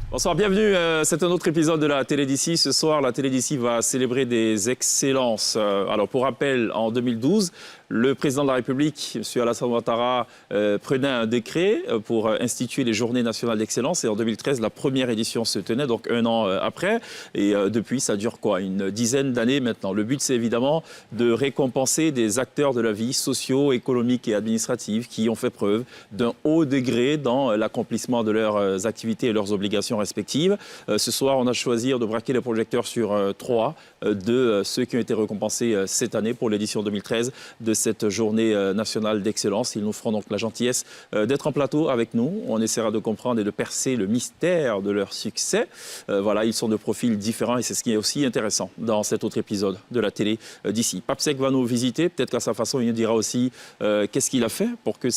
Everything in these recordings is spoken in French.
Bonsoir, bienvenue. C'est un autre épisode de la Télé d'ici. Ce soir, la Télé d'ici va célébrer des excellences. Alors, pour rappel, en 2012, le président de la République, M. Alassane Ouattara, prenait un décret pour instituer les Journées nationales d'excellence. Et en 2013, la première édition se tenait, donc un an après. Et depuis, ça dure quoi? Une dizaine d'années maintenant. Le but, c'est évidemment de récompenser des acteurs de la vie socio-économique et administrative qui ont fait preuve d'un haut degré dans l'accomplissement de leurs activités et leurs obligations respectives. Ce soir, on a choisi de braquer les projecteurs sur trois de ceux qui ont été récompensés cette année pour l'édition 2013 de cette journée nationale d'excellence. Ils nous feront donc la gentillesse d'être en plateau avec nous. On essaiera de comprendre et de percer le mystère de leur succès. Voilà, ils sont de profils différents et c'est ce qui est aussi intéressant dans cet autre épisode de la Télé d'ici. Papsec va nous visiter. Peut-être qu'à sa façon, il nous dira aussi qu'est-ce qu'il a fait pour que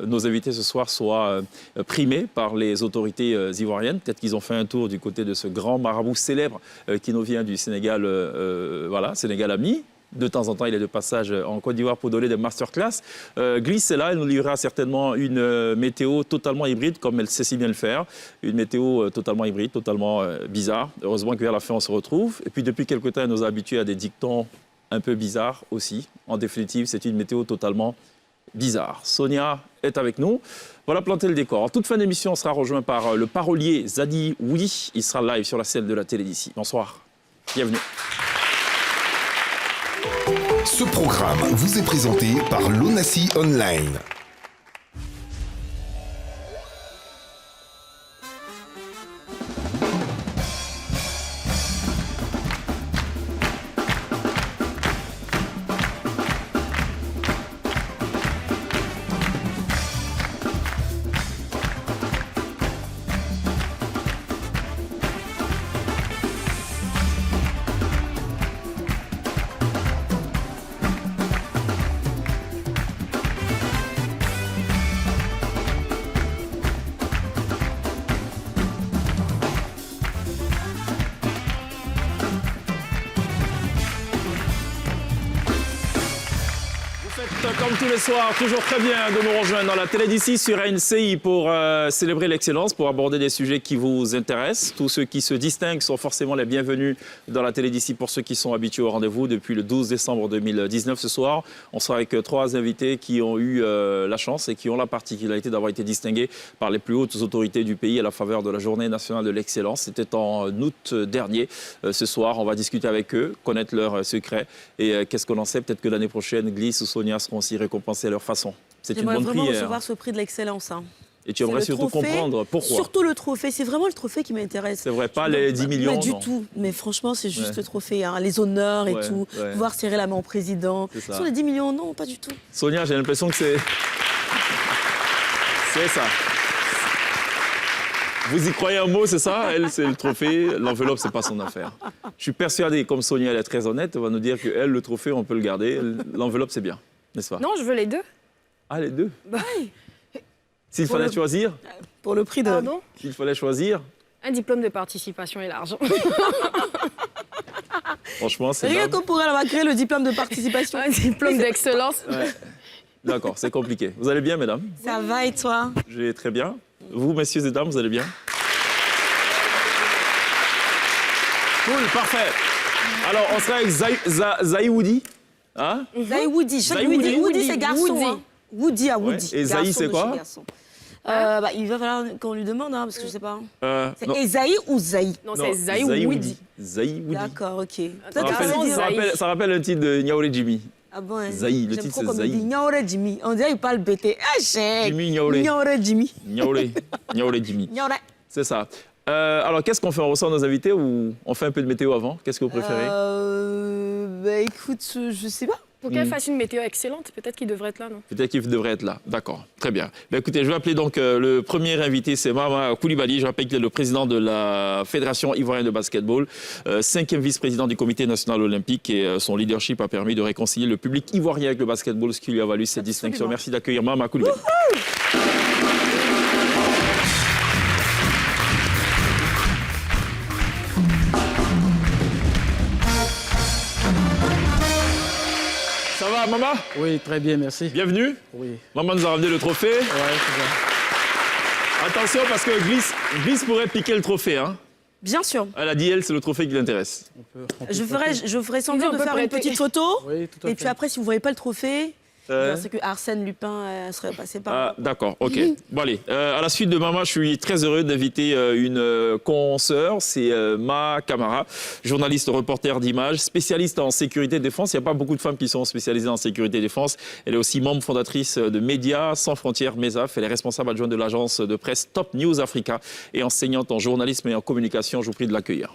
nos invités ce soir soient primés par les autorités ivoiriennes. Peut-être qu'ils ont fait un tour du côté de ce grand marabout célèbre qui nous vient du Sénégal, voilà, Sénégal ami. De temps en temps, il est de passage en Côte d'Ivoire pour donner des masterclass. Gliss est là, elle nous livrera certainement une météo totalement hybride, comme elle sait si bien le faire. Une météo totalement hybride, totalement bizarre. Heureusement que vers la fin, on se retrouve. Et puis, depuis quelque temps, elle nous a habitués à des dictons un peu bizarres aussi. En définitive, c'est une météo totalement bizarre. Sonia est avec nous. Voilà, planter le décor. En toute fin d'émission, on sera rejoint par le parolier Zadi Woudi. Il sera live sur la scène de la Télé d'ici. Bonsoir. Bienvenue. Ce programme vous est présenté par l'Onassi Online. Comme tous les soirs, toujours très bien de nous rejoindre dans la Télé d'ici sur ANCI pour célébrer l'excellence, pour aborder des sujets qui vous intéressent. Tous ceux qui se distinguent sont forcément les bienvenus dans la Télé d'ici pour ceux qui sont habitués au rendez-vous depuis le 12 décembre 2019. Ce soir, on sera avec trois invités qui ont eu la chance et qui ont la particularité d'avoir été distingués par les plus hautes autorités du pays à la faveur de la Journée nationale de l'excellence. C'était en août dernier. Ce soir, on va discuter avec eux, connaître leurs secrets et qu'est-ce qu'on en sait. Peut-être que l'année prochaine, Gliss ou Sonia seront aussi récompensés à leur façon. C'est une bonne prière. J'aimerais vraiment recevoir ce prix de l'excellence. Hein. Et tu aimerais surtout comprendre pourquoi. Surtout le trophée, c'est vraiment le trophée qui m'intéresse. C'est vrai, pas les 10 millions, pas du tout, mais franchement, c'est juste le trophée, hein. Les honneurs et tout, pouvoir serrer la main au président. Sur les 10 millions, non, pas du tout. Sonia, j'ai l'impression que c'est... C'est ça. Vous y croyez un mot, c'est ça? Elle, c'est le trophée. L'enveloppe, c'est pas son affaire. Je suis persuadé, comme Sonia, elle est très honnête, elle va nous dire que elle, le trophée, on peut le garder. L'enveloppe, c'est bien, n'est-ce pas? Non, je veux les deux. Ah, les deux? Bah oui. S'il fallait choisir? Pour le prix de... Pardon? S'il fallait choisir? Un diplôme de participation et l'argent. Franchement, c'est... Rien qu'on pourrait avoir créé le diplôme de participation. Un diplôme d'excellence. Ouais. D'accord, c'est compliqué. Vous allez bien, mesdames? Ça va et toi? Je vais très bien. Vous, messieurs et dames, vous allez bien? Cool, parfait. Alors, on sera avec Zaï Woudi. Hein? Zaï Woudi. Woudi, c'est garçon. Hein. Woudi à Woudi. Ouais. Et Zaï, c'est quoi? Il va falloir qu'on lui demande, hein, parce que je sais pas. C'est non. Ezaï ou Zaï? Non, c'est Zaï Woudi. Zaï Woudi. D'accord, ok. Ça rappelle un titre de Niaouré Jimmy. Ah bon, hein? Zaï, le titre c'est Zaï. Niaouré Jimmy. On dirait qu'il parle BT. Ah, chèque. Jimmy Niaouré. Niaouré Jimmy. Niaouré Jimmy. Niaouré. C'est ça. Alors, qu'est-ce qu'on fait? On reçoit nos invités ou on fait un peu de météo avant? Qu'est-ce que vous préférez? Écoute, je sais pas. Pour qu'elle fasse une météo excellente, peut-être qu'il devrait être là, non? Peut-être qu'il devrait être là. D'accord, très bien. Écoutez, je vais appeler donc le premier invité, c'est Mama Koulibaly. Je rappelle qu'il est le président de la Fédération ivoirienne de basketball, 5e vice-président du Comité national olympique et son leadership a permis de réconcilier le public ivoirien avec le basketball, ce qui lui a valu cette distinction. Merci d'accueillir Mama Koulibaly. Ça va, maman? Oui, très bien, merci. Bienvenue. Oui. Maman nous a ramené le trophée. Ouais, c'est ça. Attention, parce que Glisse pourrait piquer le trophée. Hein. Bien sûr. Elle a dit, elle, c'est le trophée qui l'intéresse. Je ferai semblant de faire une petite photo. Oui, tout à fait. Et puis après, si vous ne voyez pas le trophée, c'est que Arsène Lupin serait passé par là. Ah, d'accord, ok. Bon, allez, à la suite de Mama, je suis très heureux d'inviter une consoeur, c'est Ma Camara, journaliste, reporter d'images, spécialiste en sécurité et défense. Il n'y a pas beaucoup de femmes qui sont spécialisées en sécurité et défense. Elle est aussi membre fondatrice de Médias Sans Frontières, MESAF. Elle est responsable adjointe de l'agence de presse Top News Africa et enseignante en journalisme et en communication. Je vous prie de l'accueillir.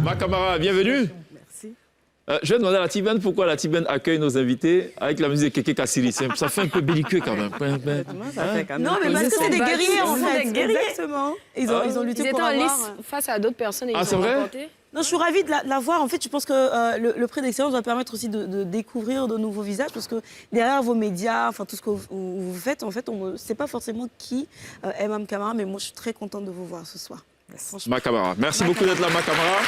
Ma Camara, bienvenue. Merci. Je vais demander à la T-Band pourquoi la T-Band accueille nos invités avec la musique de Kéké Kassiri. Ça fait un peu belliqueux quand même. Non, mais parce que c'est des guerriers en fait. Des guerriers. Exactement. Ils ont lutté Ils étaient pour en avoir... lice face à d'autres personnes et ils c'est ont vrai remporté. Non, je suis ravie de la voir. En fait, je pense que le prix d'excellence va permettre aussi de découvrir de nouveaux visages parce que derrière vos médias, enfin tout ce que vous faites, en fait, on ne sait pas forcément qui est Ma Camara, mais moi, je suis très contente de vous voir ce soir. Ma Camara. Merci beaucoup d'être là, Ma Camara.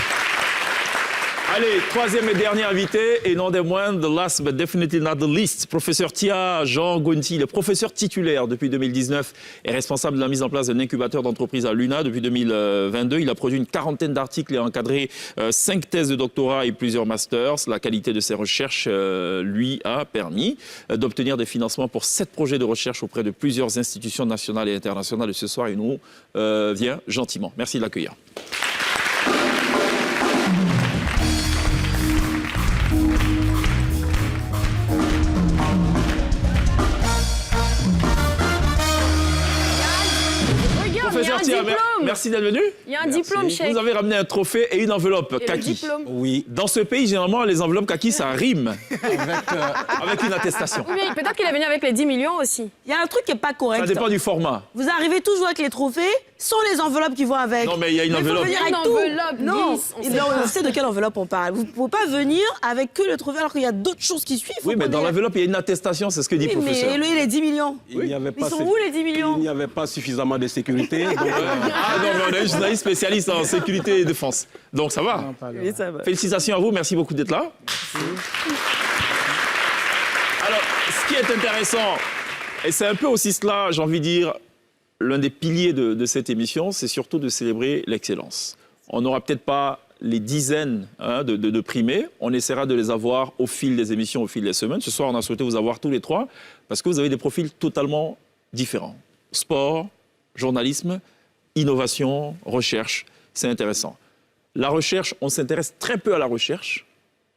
Allez, troisième et dernier invité, et non des moindres, the last but definitely not the least, professeur Tia Jean Gonti, le professeur titulaire depuis 2019 est responsable de la mise en place d'un incubateur d'entreprise à l'UNA depuis 2022. Il a produit une quarantaine d'articles et encadré 5 thèses de doctorat et plusieurs masters. La qualité de ses recherches lui a permis d'obtenir des financements pour 7 projets de recherche auprès de plusieurs institutions nationales et internationales. Et ce soir, il nous vient gentiment. Merci de l'accueillir. Professeur Tia, merci d'être venu. Il y a un diplôme, Cheikh. Vous avez ramené un trophée et une enveloppe kaki. Oui. Dans ce pays, généralement, les enveloppes kaki, ça rime avec une attestation. Oui, mais peut-être qu'il est venu avec les 10 millions aussi. Il y a un truc qui n'est pas correct. Ça dépend du format. Vous arrivez toujours avec les trophées, sans les enveloppes qui vont avec. Non, mais il y a une enveloppe. Il faut venir Une avec tout. enveloppe, Non, 10, on sait de quelle enveloppe on parle. Vous ne pouvez pas venir avec que le trophée alors qu'il y a d'autres choses qui suivent. Oui, mais dans l'enveloppe, il y a une attestation, c'est ce que dit le professeur. Mais lui, les 10 millions. Il n'y avait Ils pas sont où les 10 millions? Il n'y avait pas suffisamment de sécurité. Donc, Ah non, mais on a une journaliste spécialiste en sécurité et défense. Donc ça va. Oui, ça va. Félicitations à vous, merci beaucoup d'être là. Alors, ce qui est intéressant, et c'est un peu aussi cela, j'ai envie de dire, l'un des piliers de cette émission, c'est surtout de célébrer l'excellence. On n'aura peut-être pas les dizaines de primés, on essaiera de les avoir au fil des émissions, au fil des semaines. Ce soir, on a souhaité vous avoir tous les 3, parce que vous avez des profils totalement différents. Sport, journalisme, innovation, recherche, c'est intéressant. La recherche, on s'intéresse très peu à la recherche.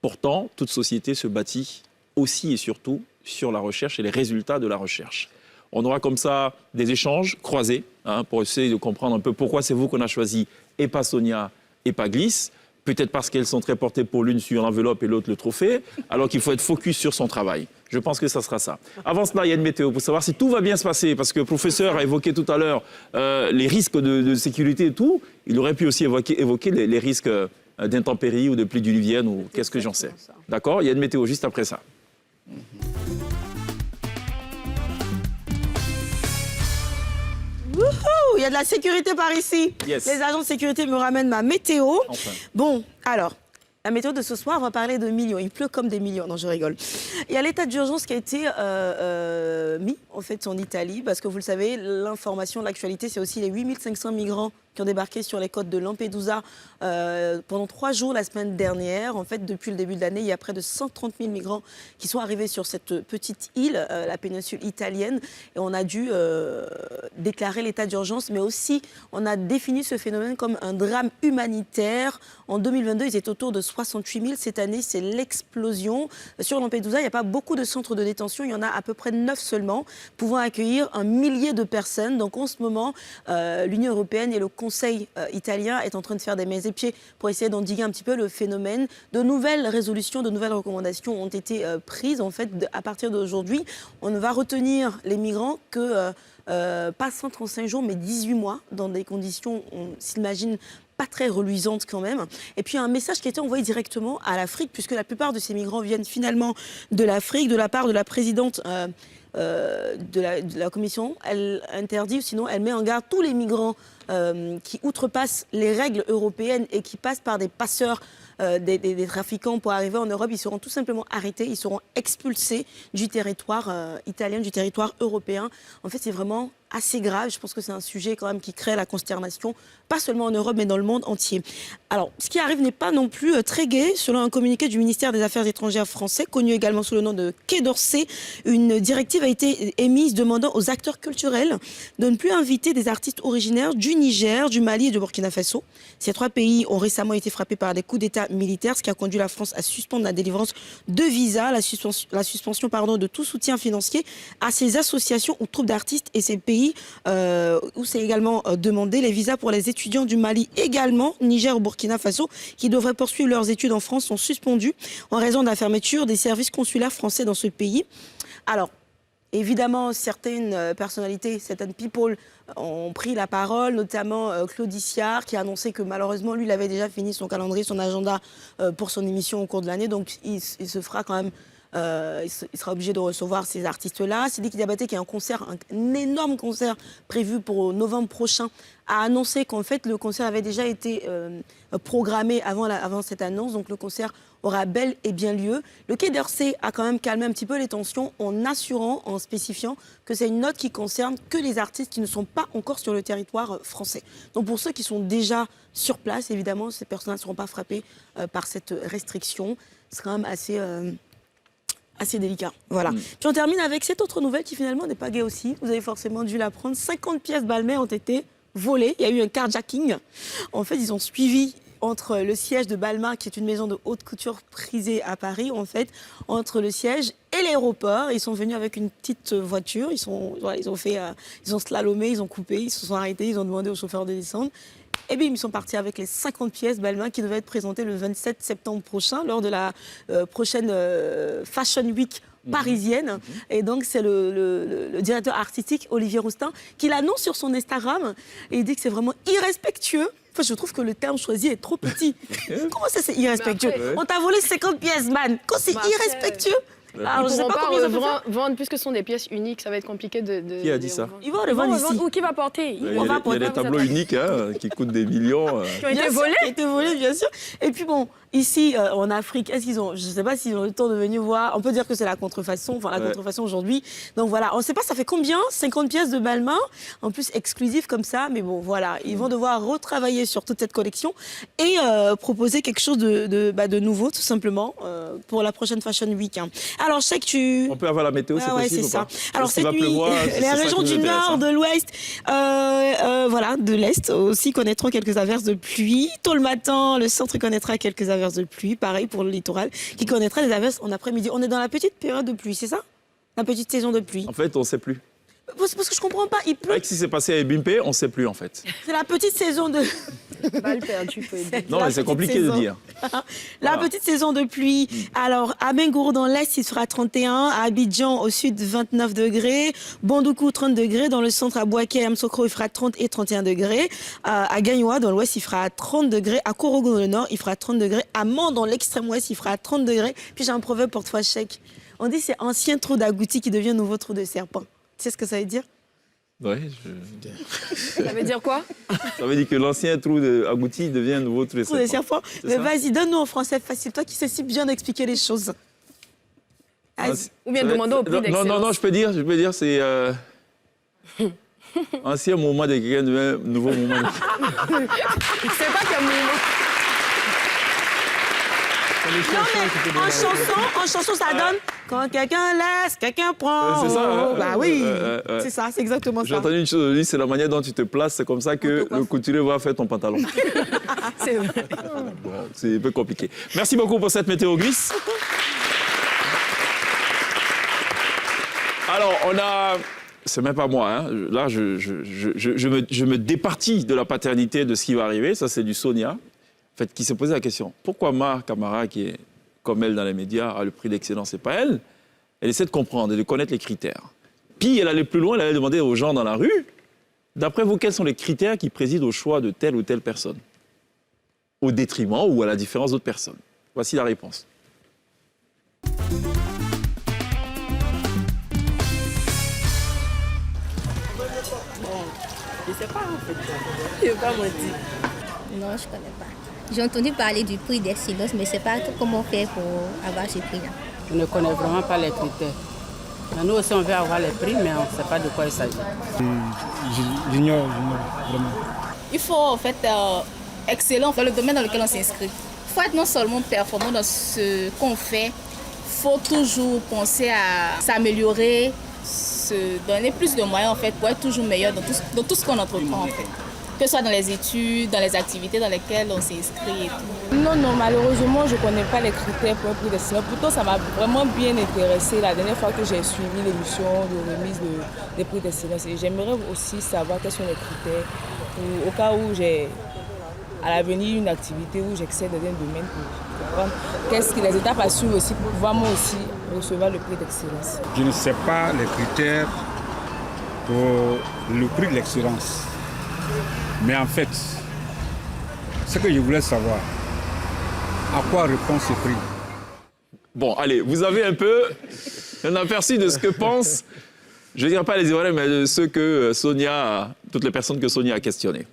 Pourtant, toute société se bâtit aussi et surtout sur la recherche et les résultats de la recherche. On aura comme ça des échanges croisés pour essayer de comprendre un peu pourquoi c'est vous qu'on a choisi et pas Sonia et pas Glisse. Peut-être parce qu'elles sont très portées pour l'une sur l'enveloppe et l'autre le trophée, alors qu'il faut être focus sur son travail. Je pense que ça sera ça. Avant cela, il y a une météo pour savoir si tout va bien se passer, parce que le professeur a évoqué tout à l'heure les risques de sécurité et tout. Il aurait pu aussi évoquer les risques d'intempéries ou de pluie diluvienne ou qu'est-ce que j'en sais. D'accord ? Il y a une météo juste après ça. Wouhou, il y a de la sécurité par ici. Yes. Les agents de sécurité me ramènent ma météo. Enfin. Bon, alors, la météo de ce soir, on va parler de millions. Il pleut comme des millions. Non, je rigole. Il y a l'état d'urgence qui a été mis, en fait, en Italie, parce que vous le savez, l'information, l'actualité, c'est aussi les 8500 migrants qui ont débarqué sur les côtes de Lampedusa pendant 3 jours la semaine dernière. En fait, depuis le début de l'année, il y a près de 130 000 migrants qui sont arrivés sur cette petite île, la péninsule italienne. Et on a dû déclarer l'état d'urgence, mais aussi on a défini ce phénomène comme un drame humanitaire. En 2022, ils étaient autour de 68 000. Cette année, c'est l'explosion. Sur Lampedusa, il n'y a pas beaucoup de centres de détention. Il y en a à peu près 9 seulement, pouvant accueillir 1 millier de personnes. Donc en ce moment, l'Union européenne et le Conseil italien est en train de faire des mains et pieds pour essayer d'endiguer un petit peu le phénomène. De nouvelles résolutions, de nouvelles recommandations ont été prises. En fait, à partir d'aujourd'hui, on ne va retenir les migrants que pas 135 jours, mais 18 mois, dans des conditions, on s'imagine, pas très reluisantes quand même. Et puis un message qui a été envoyé directement à l'Afrique, puisque la plupart de ces migrants viennent finalement de l'Afrique, de la part de la présidente de la commission. Elle interdit, ou sinon elle met en garde tous les migrants qui outrepassent les règles européennes et qui passent par des passeurs, des trafiquants pour arriver en Europe, ils seront tout simplement arrêtés, ils seront expulsés du territoire italien, du territoire européen. En fait, c'est vraiment assez grave. Je pense que c'est un sujet quand même qui crée la consternation, pas seulement en Europe, mais dans le monde entier. Alors, ce qui arrive n'est pas non plus très gai. Selon un communiqué du ministère des Affaires étrangères français, connu également sous le nom de Quai d'Orsay, une directive a été émise demandant aux acteurs culturels de ne plus inviter des artistes originaires du Niger, du Mali et du Burkina Faso. Ces 3 pays ont récemment été frappés par des coups d'État militaires, ce qui a conduit la France à suspendre la délivrance de visas, la suspension de tout soutien financier à ces associations ou troupes d'artistes et ces pays où c'est également demandé. Les visas pour les étudiants du Mali également, Niger ou Burkina Faso, qui devraient poursuivre leurs études en France, sont suspendus en raison de la fermeture des services consulaires français dans ce pays. Alors, évidemment, certaines personnalités, certaines people ont pris la parole, notamment Claude Issard, qui a annoncé que malheureusement, lui, il avait déjà fini son calendrier, son agenda pour son émission au cours de l'année, donc il se fera quand même il sera obligé de recevoir ces artistes-là. Sidiki Diabaté, qui a un énorme concert prévu pour novembre prochain, a annoncé qu'en fait le concert avait déjà été programmé avant cette annonce, donc le concert aura bel et bien lieu. Le Quai d'Orsay a quand même calmé un petit peu les tensions en spécifiant que c'est une note qui concerne que les artistes qui ne sont pas encore sur le territoire français. Donc pour ceux qui sont déjà sur place, évidemment, ces personnes ne seront pas frappées par cette restriction. C'est quand même assez délicat. Voilà. Puis on termine avec cette autre nouvelle qui finalement n'est pas gaie aussi. Vous avez forcément dû l'apprendre. 50 pièces Balmain ont été volées. Il y a eu un carjacking. En fait, ils ont suivi entre le siège de Balmain, qui est une maison de haute couture prisée à Paris, en fait, entre le siège et l'aéroport. Ils sont venus avec une petite voiture. Ils ont slalomé, ils ont coupé, ils se sont arrêtés, ils ont demandé au chauffeur de descendre. Et bien, ils sont partis avec les 50 pièces Balmain qui devaient être présentées le 27 septembre prochain lors de la prochaine Fashion Week parisienne. Et donc, c'est le directeur artistique, Olivier Roustin, qui l'annonce sur son Instagram. Et il dit que c'est vraiment irrespectueux. Enfin, je trouve que le terme choisi est trop petit. Comment ça, c'est irrespectueux? On t'a volé 50 pièces, man. Quand c'est irrespectueux? Alors, je ne sais pas comment ils vont vendre, puisque ce sont des pièces uniques, ça va être compliqué de Qui a dit ça? Ils vont les vendre ici. Ou qui va porter? Il y a des tableaux uniques qui coûtent des millions. Qui ont été volés? Qui ont été volés, bien sûr. Et puis bon, ici, en Afrique, est-ce qu'ils ont, je ne sais pas s'ils ont le temps de venir voir, on peut dire que c'est la contrefaçon, contrefaçon aujourd'hui. Donc voilà, on ne sait pas ça fait combien, 50 pièces de Balmain, en plus exclusif comme ça, mais bon voilà, ils vont devoir retravailler sur toute cette collection et proposer quelque chose de nouveau, tout simplement, pour la prochaine Fashion Week. Alors je sais que tu... On peut avoir la météo, c'est possible c'est ça. ou pas? Alors cette nuit, les régions du nord, de l'ouest, de l'est aussi connaîtront quelques averses de pluie. Tôt le matin, le centre connaîtra quelques averses de pluie. Pareil pour le littoral, qui connaîtra des averses en après-midi. On est dans la petite période de pluie, c'est ça? La petite saison de pluie. En fait, on ne sait plus. Parce que je comprends pas, il pleut. Avec ce qui s'est passé à Ebimpe, on ne sait plus en fait. C'est la petite saison de... Balle perdue, peut être. Non, mais c'est compliqué de dire. La petite saison de pluie. Alors, à Bengour, dans l'est, il sera 31. À Abidjan, au sud, 29 degrés. Bandoukou, 30 degrés. Dans le centre, à Boaké et à Msokro, il fera 30 et 31 degrés. À Gagnoa, dans l'ouest, il fera 30 degrés. À Korogo, dans le nord, il fera 30 degrés. À Mans, dans l'extrême ouest, il fera 30 degrés. Puis j'ai un proverbe pour toi, Chèque. On dit c'est ancien trou d'agouti qui devient nouveau trou de serpent. Tu sais ce que ça veut dire? Oui, Ça veut dire quoi? Ça veut dire que l'ancien trou d'agouti devient un nouveau trou de serpent. Mais vas-y, donne-nous en français facile. Toi qui sais si bien expliquer les choses. Ou bien demander au prix d'excellence. Non, je peux dire, c'est... ancien moment de quelqu'un devient nouveau moment. C'est pas qu'un moment. Non, mais en chanson, ça donne quand quelqu'un laisse, quelqu'un prend. C'est ça, hein? Bah oui, c'est ça, c'est exactement J'ai ça. entendu une chose aujourd'hui, c'est la manière dont tu te places, c'est comme ça que le couturier va faire ton pantalon. C'est vrai. Bon, c'est un peu compliqué. Merci beaucoup pour cette météo glisse. Alors, on a... C'est même pas moi, hein. Là, je me départis de la paternité de ce qui va arriver. Ça, c'est du Sonia, en fait, qui s'est posé la question. Pourquoi Ma Camara, qui est comme elle dans les médias, a le prix d'excellence? C'est pas elle. Elle essaie de comprendre et de connaître les critères. Puis, elle allait plus loin, elle allait demander aux gens dans la rue, d'après vous, quels sont les critères qui président au choix de telle ou telle personne? Au détriment ou à la différence d'autres personnes? Voici la réponse. sais pas en fait. Je ne vais pas mentir. Non, je ne connais pas. J'ai entendu parler du prix d'excellence, mais je ne sais pas comment faire pour avoir ce prix-là. Je ne connais vraiment pas les critères. Nous aussi, on veut avoir les prix, mais on ne sait pas de quoi il s'agit. J'ignore vraiment. Il faut en fait excellent dans le domaine dans lequel on s'inscrit. Il faut être non seulement performant dans ce qu'on fait, il faut toujours penser à s'améliorer, se donner plus de moyens en fait pour être toujours meilleur dans tout ce qu'on entreprend en fait. Que ce soit dans les études, dans les activités dans lesquelles on s'inscrit et tout. Non, malheureusement, je ne connais pas les critères pour un prix d'excellence. Pourtant, ça m'a vraiment bien intéressé la dernière fois que j'ai suivi l'émission de remise des prix d'excellence. Et j'aimerais aussi savoir quels sont les critères au cas où j'ai à l'avenir une activité où j'excelle dans un domaine pour comprendre qu'est-ce que les étapes à suivre aussi pour pouvoir moi aussi recevoir le prix d'excellence. Je ne sais pas les critères pour le prix de l'excellence. Mais en fait, ce que je voulais savoir, à quoi répond ce prix? Bon, allez, vous avez un peu un aperçu de ce que pensent, je ne dirais pas les Ivoiriens, mais de ceux que Sonia, toutes les personnes que Sonia a questionnées.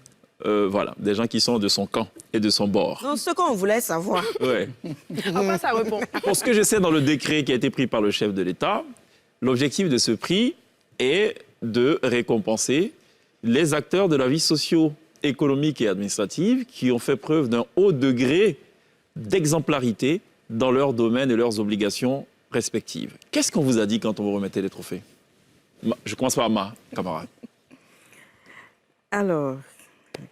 Voilà, des gens qui sont de son camp et de son bord. Non, ce qu'on voulait savoir. Ouais. Après, ça répond. Pour ce que je sais dans le décret qui a été pris par le chef de l'État, l'objectif de ce prix est de récompenser les acteurs de la vie socio-économique et administrative qui ont fait preuve d'un haut degré d'exemplarité dans leur domaine et leurs obligations respectives. Qu'est-ce qu'on vous a dit quand on vous remettait les trophées? Je commence par ma camarade. Alors,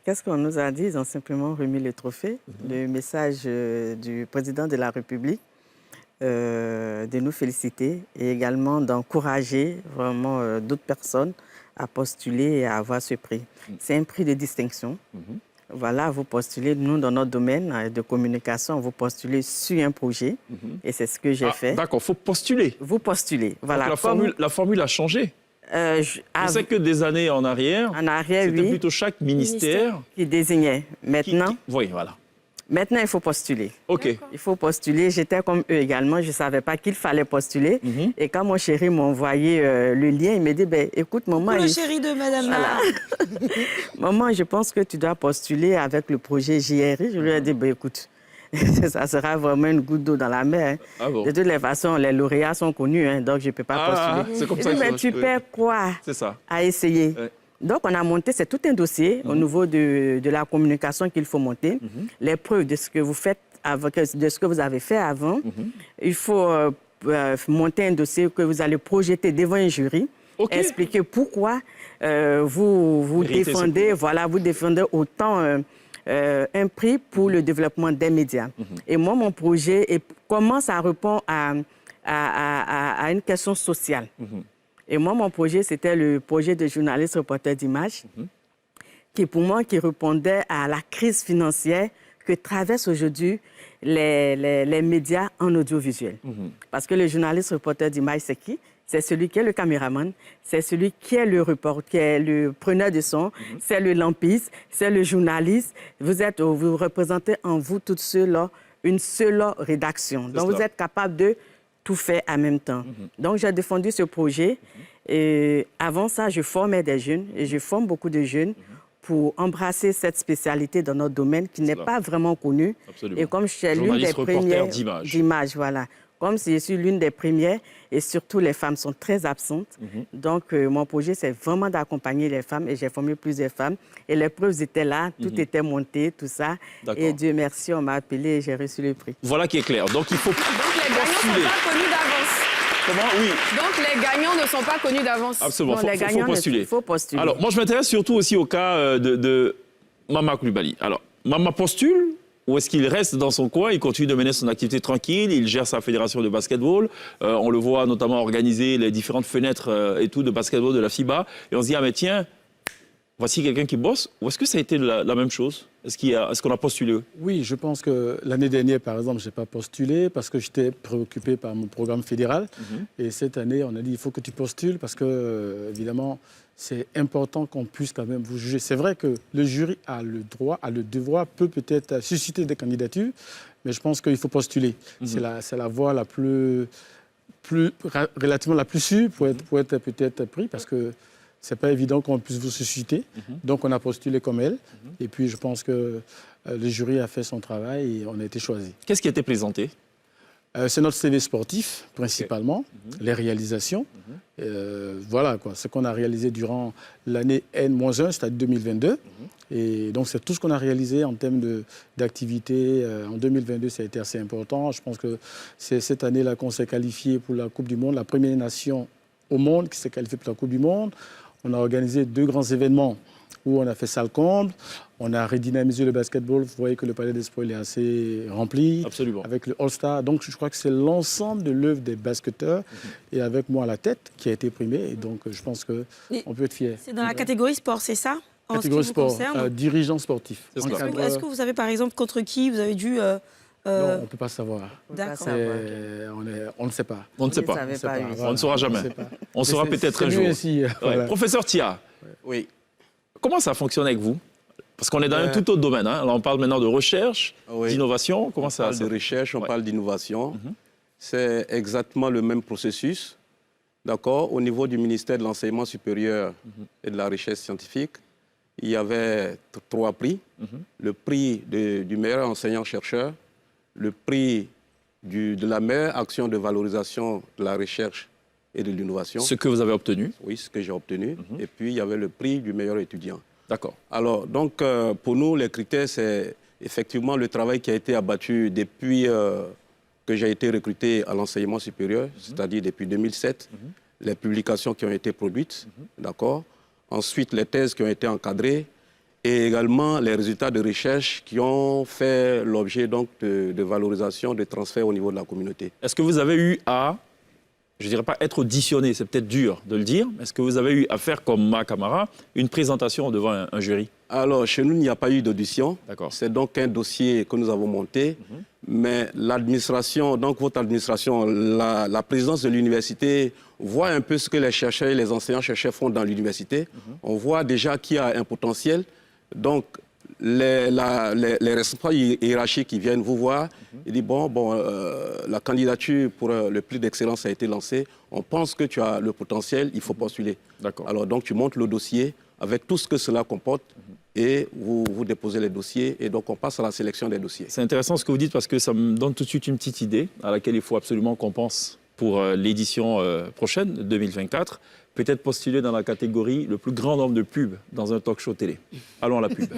qu'est-ce qu'on nous a dit? Ils ont simplement remis le trophée. Le message du président de la République de nous féliciter et également d'encourager vraiment d'autres personnes à postuler et à avoir ce prix. C'est un prix de distinction. Voilà, vous postulez, nous, dans notre domaine de communication, vous postulez sur un projet et c'est ce que j'ai fait. D'accord, il faut postuler. Vous postulez, voilà. Donc la formule a changé. Je sais que des années en arrière, c'était plutôt chaque ministère qui désignait. Maintenant, oui, voilà. Maintenant, il faut postuler. OK. Il faut postuler. J'étais comme eux également. Je ne savais pas qu'il fallait postuler. Et quand mon chéri m'a envoyé le lien, il m'a dit, écoute, maman... Le chéri de Madame voilà. Maman, je pense que tu dois postuler avec le projet JRI. Je lui ai dit, écoute, ça sera vraiment une goutte d'eau dans la mer. Hein. Ah bon? De toutes les façons, les lauréats sont connus, hein, donc je ne peux pas postuler. C'est comme il ça. dit, mais tu perds quoi à essayer? Donc, on a monté, c'est tout un dossier au niveau de la communication qu'il faut monter, les preuves de ce que vous faites, de ce que vous avez fait avant. Il faut monter un dossier que vous allez projeter devant un jury, expliquer pourquoi vous défendez, vous défendez autant un prix pour le développement des médias. Et moi, mon projet, comment ça répond à une question sociale. Et moi, mon projet, c'était le projet de journaliste reporter d'images, qui, pour moi, qui répondait à la crise financière que traversent aujourd'hui les médias en audiovisuel. Parce que le journaliste reporter d'images, c'est qui? C'est celui qui est le caméraman, c'est celui qui est le reporter, qui est le preneur de son, c'est le lampiste, c'est le journaliste. Vous représentez en vous toutes ceux-là une seule rédaction. Donc, vous êtes capable de tout fait en même temps. Donc, j'ai défendu ce projet. Et avant ça, je formais des jeunes et je forme beaucoup de jeunes pour embrasser cette spécialité dans notre domaine qui n'est pas vraiment connue. Absolument. Et comme je suis l'une des premières d'images, voilà. Comme je suis l'une des premières et surtout les femmes sont très absentes. Donc, mon projet, c'est vraiment d'accompagner les femmes et j'ai formé plusieurs femmes. Et les preuves étaient là, tout était monté, tout ça. Et Dieu merci, on m'a appelé et j'ai reçu le prix. Voilà qui est clair. Donc, il faut postuler. Donc, les gagnants ne sont pas connus d'avance. Comment? Oui. Donc, les gagnants ne sont pas connus d'avance. Absolument, il faut postuler. Alors, moi, je m'intéresse surtout aussi au cas de Mama Coulibaly. Alors, Mama postule ou est-ce qu'il reste dans son coin, il continue de mener son activité tranquille, il gère sa fédération de basketball, on le voit notamment organiser les différentes fenêtres et tout de basketball de la FIBA, et on se dit, ah mais tiens, voici quelqu'un qui bosse, ou est-ce que ça a été la même chose? Est-ce qu'on a postulé? Oui, je pense que l'année dernière, par exemple, je n'ai pas postulé parce que j'étais préoccupé par mon programme fédéral. Et cette année, on a dit il faut que tu postules parce que, évidemment, c'est important qu'on puisse quand même vous juger. C'est vrai que le jury a le droit, a le devoir, peut-être susciter des candidatures, mais je pense qu'il faut postuler. C'est la voie la relativement la plus sûre pour être peut-être pris parce que c'est pas évident qu'on puisse vous susciter. Donc, on a postulé comme elle. Et puis, je pense que le jury a fait son travail et on a été choisi. Qu'est-ce qui a été présenté? C'est notre CV sportif, principalement, les réalisations. Voilà, quoi, ce qu'on a réalisé durant l'année N-1, c'est-à-dire 2022. Et donc, c'est tout ce qu'on a réalisé en termes d'activité. En 2022, ça a été assez important. Je pense que c'est cette année-là qu'on s'est qualifié pour la Coupe du Monde, la première nation au monde qui s'est qualifiée pour la Coupe du Monde. On a organisé 2 grands événements où on a fait salle comble, on a redynamisé le basketball. Vous voyez que le palais des sports est assez rempli. Absolument. Avec le All-Star. Donc, je crois que c'est l'ensemble de l'œuvre des basketteurs et avec moi à la tête qui a été primé. Et donc, je pense qu'on peut être fier. C'est dans la catégorie sport, c'est ça? Catégorie sport, dirigeant sportif. Est-ce que vous savez, par exemple, contre qui vous avez dû... Non, on ne peut pas savoir. D'accord. On ne sait pas. On ne sait pas. On ne saura jamais. On saura peut-être un jour. Ici, voilà. Professeur Tia. Oui. Comment ça fonctionne avec vous? Parce qu'on est dans un tout autre domaine. Hein. Là, on parle maintenant de recherche, d'innovation. Comment ça? On parle de recherche, on parle d'innovation. C'est exactement le même processus. D'accord. Au niveau du ministère de l'Enseignement supérieur et de la recherche scientifique, il y avait 3 prix. Le prix du meilleur enseignant-chercheur, le prix de la meilleure action de valorisation de la recherche et de l'innovation. Ce que vous avez obtenu? Oui, ce que j'ai obtenu. Et puis, il y avait le prix du meilleur étudiant. D'accord. Alors, donc, pour nous, les critères, c'est effectivement le travail qui a été abattu depuis que j'ai été recruté à l'enseignement supérieur, c'est-à-dire depuis 2007, les publications qui ont été produites, d'accord. Ensuite, les thèses qui ont été encadrées et également les résultats de recherche qui ont fait l'objet donc de valorisation, de transfert au niveau de la communauté. Est-ce que vous avez eu à, je ne dirais pas être auditionné, c'est peut-être dur de le dire, mais est-ce que vous avez eu à faire, comme Ma Camara, une présentation devant un jury? Alors, chez nous, il n'y a pas eu d'audition. C'est donc un dossier que nous avons monté. Mais l'administration, donc votre administration, la présidence de l'université voit un peu ce que les chercheurs et les enseignants-chercheurs font dans l'université. On voit déjà qu'il y a un potentiel. Donc, les responsables hiérarchiques qui viennent vous voir, ils disent la candidature pour le prix d'excellence a été lancée. On pense que tu as le potentiel, il faut postuler. Alors, donc, tu montes le dossier avec tout ce que cela comporte. Et vous déposez les dossiers et donc on passe à la sélection des dossiers. C'est intéressant ce que vous dites parce que ça me donne tout de suite une petite idée à laquelle il faut absolument qu'on pense pour l'édition prochaine, 2024. Peut-être postuler dans la catégorie le plus grand nombre de pubs dans un talk show télé. Allons à la pub.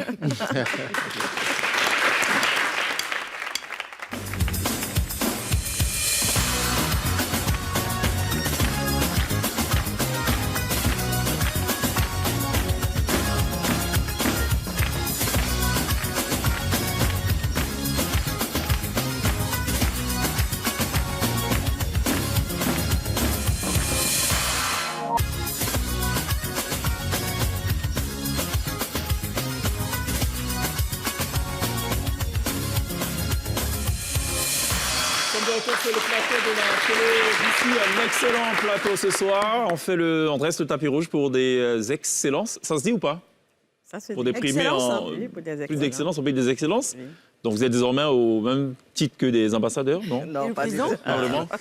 Un excellent plateau ce soir. On dresse le tapis rouge pour des excellences. Ça se dit ou pas? Ça se dit. Pour des primés en plus d'excellence, on paye des excellences. Oui. Donc vous êtes désormais au même titre que des ambassadeurs, non? Non, pas du tout.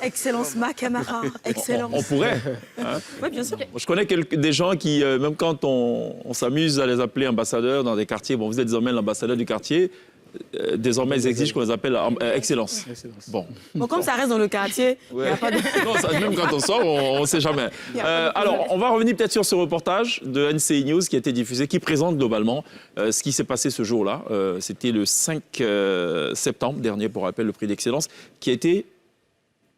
Excellence Ma Camara, excellence. On pourrait. Hein? Oui, bien sûr. Je connais des gens qui, même quand on s'amuse à les appeler ambassadeurs dans des quartiers, vous êtes désormais l'ambassadeur du quartier. Désormais, ils exigent qu'on les appelle excellence. Bon, comme ça reste dans le quartier, il n'y a pas de... Non, même quand on sort, on ne sait jamais. Alors, on va revenir peut-être sur ce reportage de NCI News qui a été diffusé, qui présente globalement ce qui s'est passé ce jour-là. C'était le 5 septembre dernier, pour rappel, le prix d'excellence, qui a été,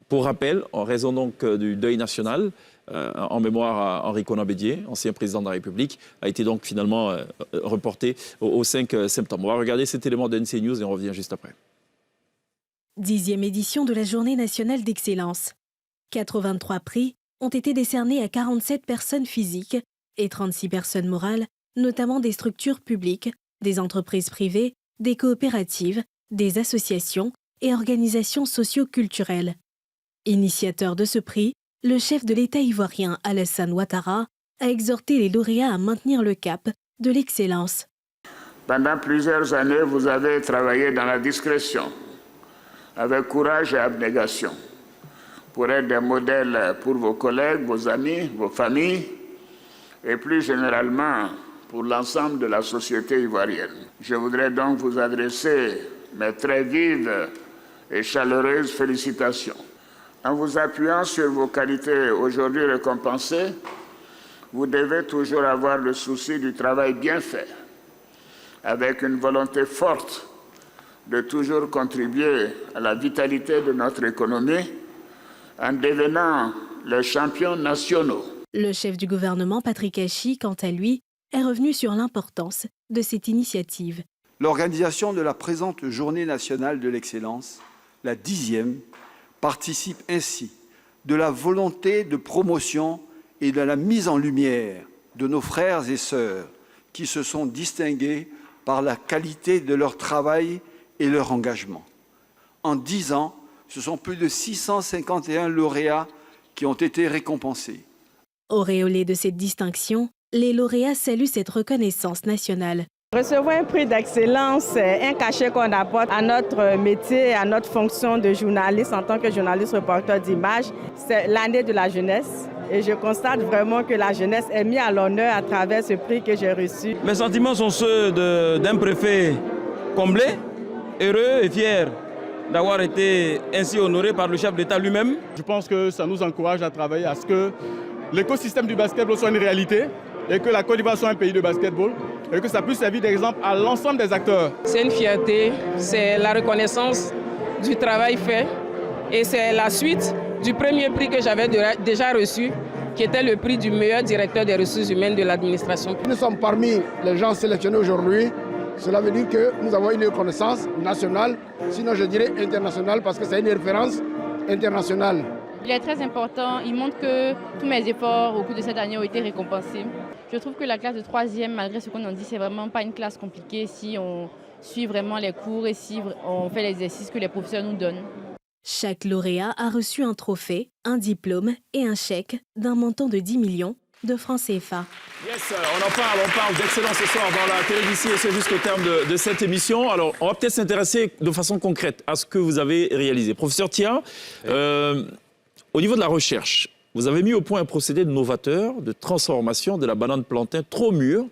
pour rappel, en raison donc du deuil national, en mémoire à Henri Konan-Bédié, ancien président de la République, a été donc finalement reporté au 5 septembre. On va regarder cet élément de NCI News et on revient juste après. 10e édition de la Journée nationale d'excellence. 83 prix ont été décernés à 47 personnes physiques et 36 personnes morales, notamment des structures publiques, des entreprises privées, des coopératives, des associations et organisations socio-culturelles. Initiateur de ce prix, le chef de l'État ivoirien Alassane Ouattara a exhorté les lauréats à maintenir le cap de l'excellence. Pendant plusieurs années, vous avez travaillé dans la discrétion, avec courage et abnégation, pour être des modèles pour vos collègues, vos amis, vos familles, et plus généralement pour l'ensemble de la société ivoirienne. Je voudrais donc vous adresser mes très vives et chaleureuses félicitations. En vous appuyant sur vos qualités aujourd'hui récompensées, vous devez toujours avoir le souci du travail bien fait, avec une volonté forte de toujours contribuer à la vitalité de notre économie en devenant les champions nationaux. Le chef du gouvernement, Patrick Hachi, quant à lui, est revenu sur l'importance de cette initiative. L'organisation de la présente Journée nationale de l'excellence, la 10e, participe ainsi de la volonté de promotion et de la mise en lumière de nos frères et sœurs qui se sont distingués par la qualité de leur travail et leur engagement. En 10 ans, ce sont plus de 651 lauréats qui ont été récompensés. Auréolés de cette distinction, les lauréats saluent cette reconnaissance nationale. Recevoir un prix d'excellence, c'est un cachet qu'on apporte à notre métier, à notre fonction de journaliste en tant que journaliste reporter d'images. C'est l'année de la jeunesse et je constate vraiment que la jeunesse est mise à l'honneur à travers ce prix que j'ai reçu. Mes sentiments sont ceux d'un préfet comblé, heureux et fier d'avoir été ainsi honoré par le chef d'État lui-même. Je pense que ça nous encourage à travailler à ce que l'écosystème du basketball soit une réalité et que la Côte d'Ivoire soit un pays de basketball et que ça puisse servir d'exemple à l'ensemble des acteurs. C'est une fierté, c'est la reconnaissance du travail fait et c'est la suite du premier prix que j'avais déjà reçu, qui était le prix du meilleur directeur des ressources humaines de l'administration. Nous sommes parmi les gens sélectionnés aujourd'hui. Cela veut dire que nous avons une reconnaissance nationale, sinon je dirais internationale, parce que c'est une référence internationale. Il est très important, il montre que tous mes efforts au cours de cette année ont été récompensés. Je trouve que la classe de 3e, malgré ce qu'on en dit, c'est vraiment pas une classe compliquée si on suit vraiment les cours et si on fait l'exercice que les professeurs nous donnent. Chaque lauréat a reçu un trophée, un diplôme et un chèque d'un montant de 10 millions de francs CFA. Yes, on parle d'excellence ce soir dans la télévision et c'est jusqu'au terme de cette émission. Alors, on va peut-être s'intéresser de façon concrète à ce que vous avez réalisé. Professeur Tia, au niveau de la recherche, vous avez mis au point un procédé novateur de transformation de la banane plantain trop mûre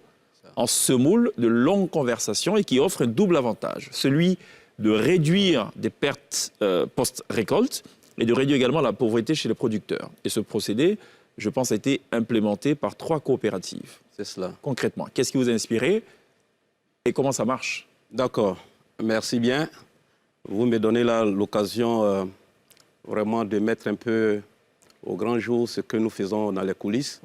en semoule de longue conversation et qui offre un double avantage, celui de réduire des pertes post-récolte et de réduire également la pauvreté chez les producteurs. Et ce procédé, je pense, a été implémenté par 3 coopératives. C'est cela. Concrètement, qu'est-ce qui vous a inspiré et comment ça marche? D'accord, merci bien. Vous me donnez là l'occasion vraiment de mettre un peu au grand jour ce que nous faisons dans les coulisses.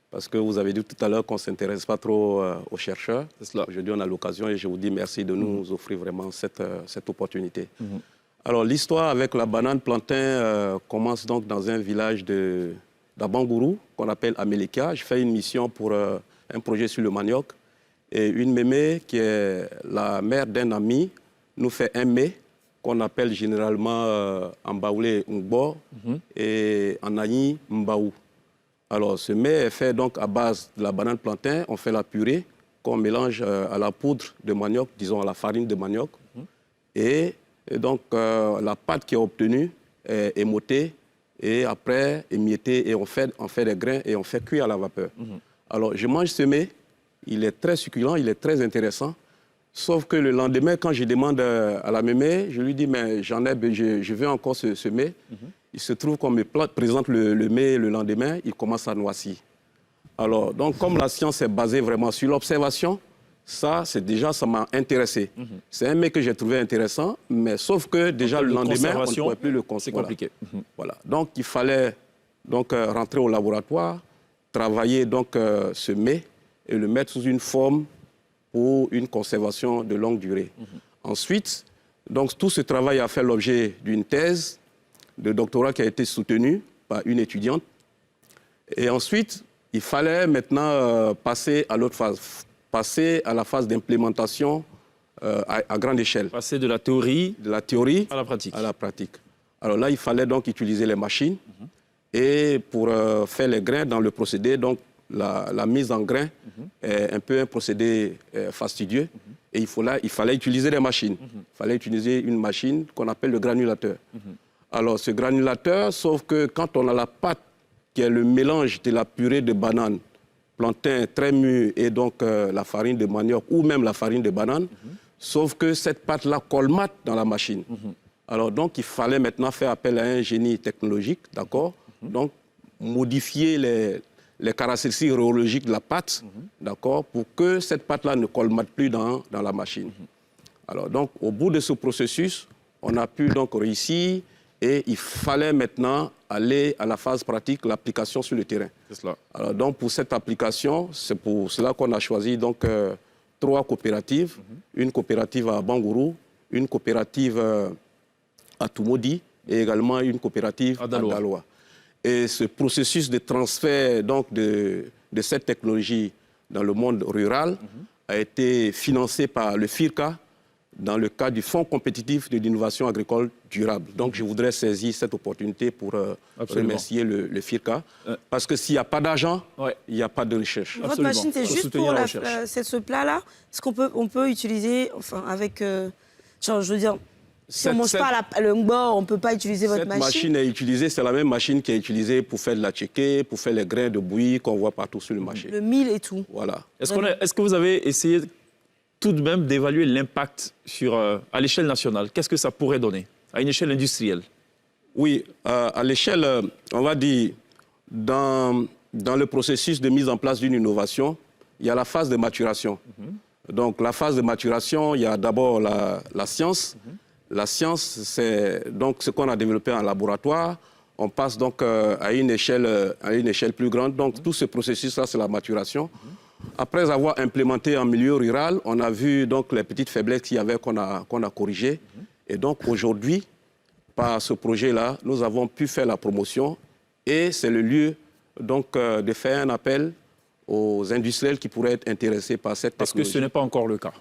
Parce que vous avez dit tout à l'heure qu'on ne s'intéresse pas trop aux chercheurs. Aujourd'hui, on a l'occasion et je vous dis merci de nous offrir vraiment cette opportunité. Alors, l'histoire avec la banane plantain commence donc dans un village d'Abangourou, qu'on appelle Amelika. Je fais une mission pour un projet sur le manioc. Et une mémé, qui est la mère d'un ami, nous fait un mets qu'on appelle généralement en baoulé Ngbo et en Aïe Mbaou. Alors, ce mets est fait donc à base de la banane plantain. On fait la purée qu'on mélange à la poudre de manioc, disons à la farine de manioc. Et donc, la pâte qui est obtenue est émotée et après émiettée et on fait des grains et on fait cuire à la vapeur. Alors, je mange ce mets. Il est très succulent, il est très intéressant. Sauf que le lendemain, quand je demande à la mémé, je lui dis, mais je veux encore ce mets. Il se trouve qu'on me présente le mets le lendemain, il commence à noircir. Alors, donc, comme la science est basée vraiment sur l'observation, ça m'a intéressé. C'est un mets que j'ai trouvé intéressant, mais sauf que déjà le lendemain, on ne pouvait plus le consommer. C'est compliqué. Voilà. Donc, il fallait rentrer au laboratoire, travailler donc, ce mets et le mettre sous une forme pour une conservation de longue durée. Ensuite, donc, tout ce travail a fait l'objet d'une thèse de doctorat qui a été soutenue par une étudiante. Et ensuite, il fallait maintenant passer à l'autre phase, passer à la phase d'implémentation à grande échelle. Passer de la théorie à la pratique. Alors là, il fallait donc utiliser les machines et pour faire les grains dans le procédé, donc la mise en grain est un peu un procédé fastidieux et il fallait utiliser des machines. Il fallait utiliser une machine qu'on appelle le granulateur. Alors ce granulateur, sauf que quand on a la pâte qui est le mélange de la purée de banane plantain très mûr et donc la farine de manioc ou même la farine de banane, sauf que cette pâte-là colmate dans la machine. Alors donc il fallait maintenant faire appel à un génie technologique, d'accord? Donc modifier les caractéristiques rhéologiques de la pâte, d'accord, pour que cette pâte-là ne colmate plus dans la machine. Alors donc au bout de ce processus, on a pu donc réussir et il fallait maintenant aller à la phase pratique, l'application sur le terrain. C'est cela. Alors donc pour cette application, c'est pour cela qu'on a choisi donc 3 coopératives, une coopérative à Bangourou, une coopérative à Tumodi et également une coopérative à Daloa. Et ce processus de transfert donc, de cette technologie dans le monde rural a été financé par le FIRCA dans le cadre du Fonds compétitif de l'innovation agricole durable. Donc je voudrais saisir cette opportunité pour remercier le FIRCA, parce que s'il n'y a pas d'argent, il n'y a pas de recherche. Votre machine, c'est juste pour ce plat-là. Est-ce qu'on peut utiliser, enfin, avec... genre, je veux dire... Si on ne mange pas le ngbo, on ne peut pas utiliser votre machine. Cette machine est utilisée, c'est la même machine qui est utilisée pour faire de la tchéké, pour faire les grains de bouillie qu'on voit partout sur le marché. Le mil et tout. Voilà. Est-ce que vous avez essayé tout de même d'évaluer l'impact à l'échelle nationale? Qu'est-ce que ça pourrait donner à une échelle industrielle? Oui, à l'échelle, on va dire, dans le processus de mise en place d'une innovation, il y a la phase de maturation. Donc la phase de maturation, il y a d'abord la science. La science, c'est donc ce qu'on a développé en laboratoire. On passe donc à une échelle plus grande. Donc tout ce processus-là, c'est la maturation. Après avoir implémenté en milieu rural, on a vu donc les petites faiblesses qu'il y avait qu'on a corrigées. Et donc aujourd'hui, par ce projet-là, nous avons pu faire la promotion. Et c'est le lieu donc de faire un appel aux industriels qui pourraient être intéressés par cette technologie. Parce que ce n'est pas encore le cas.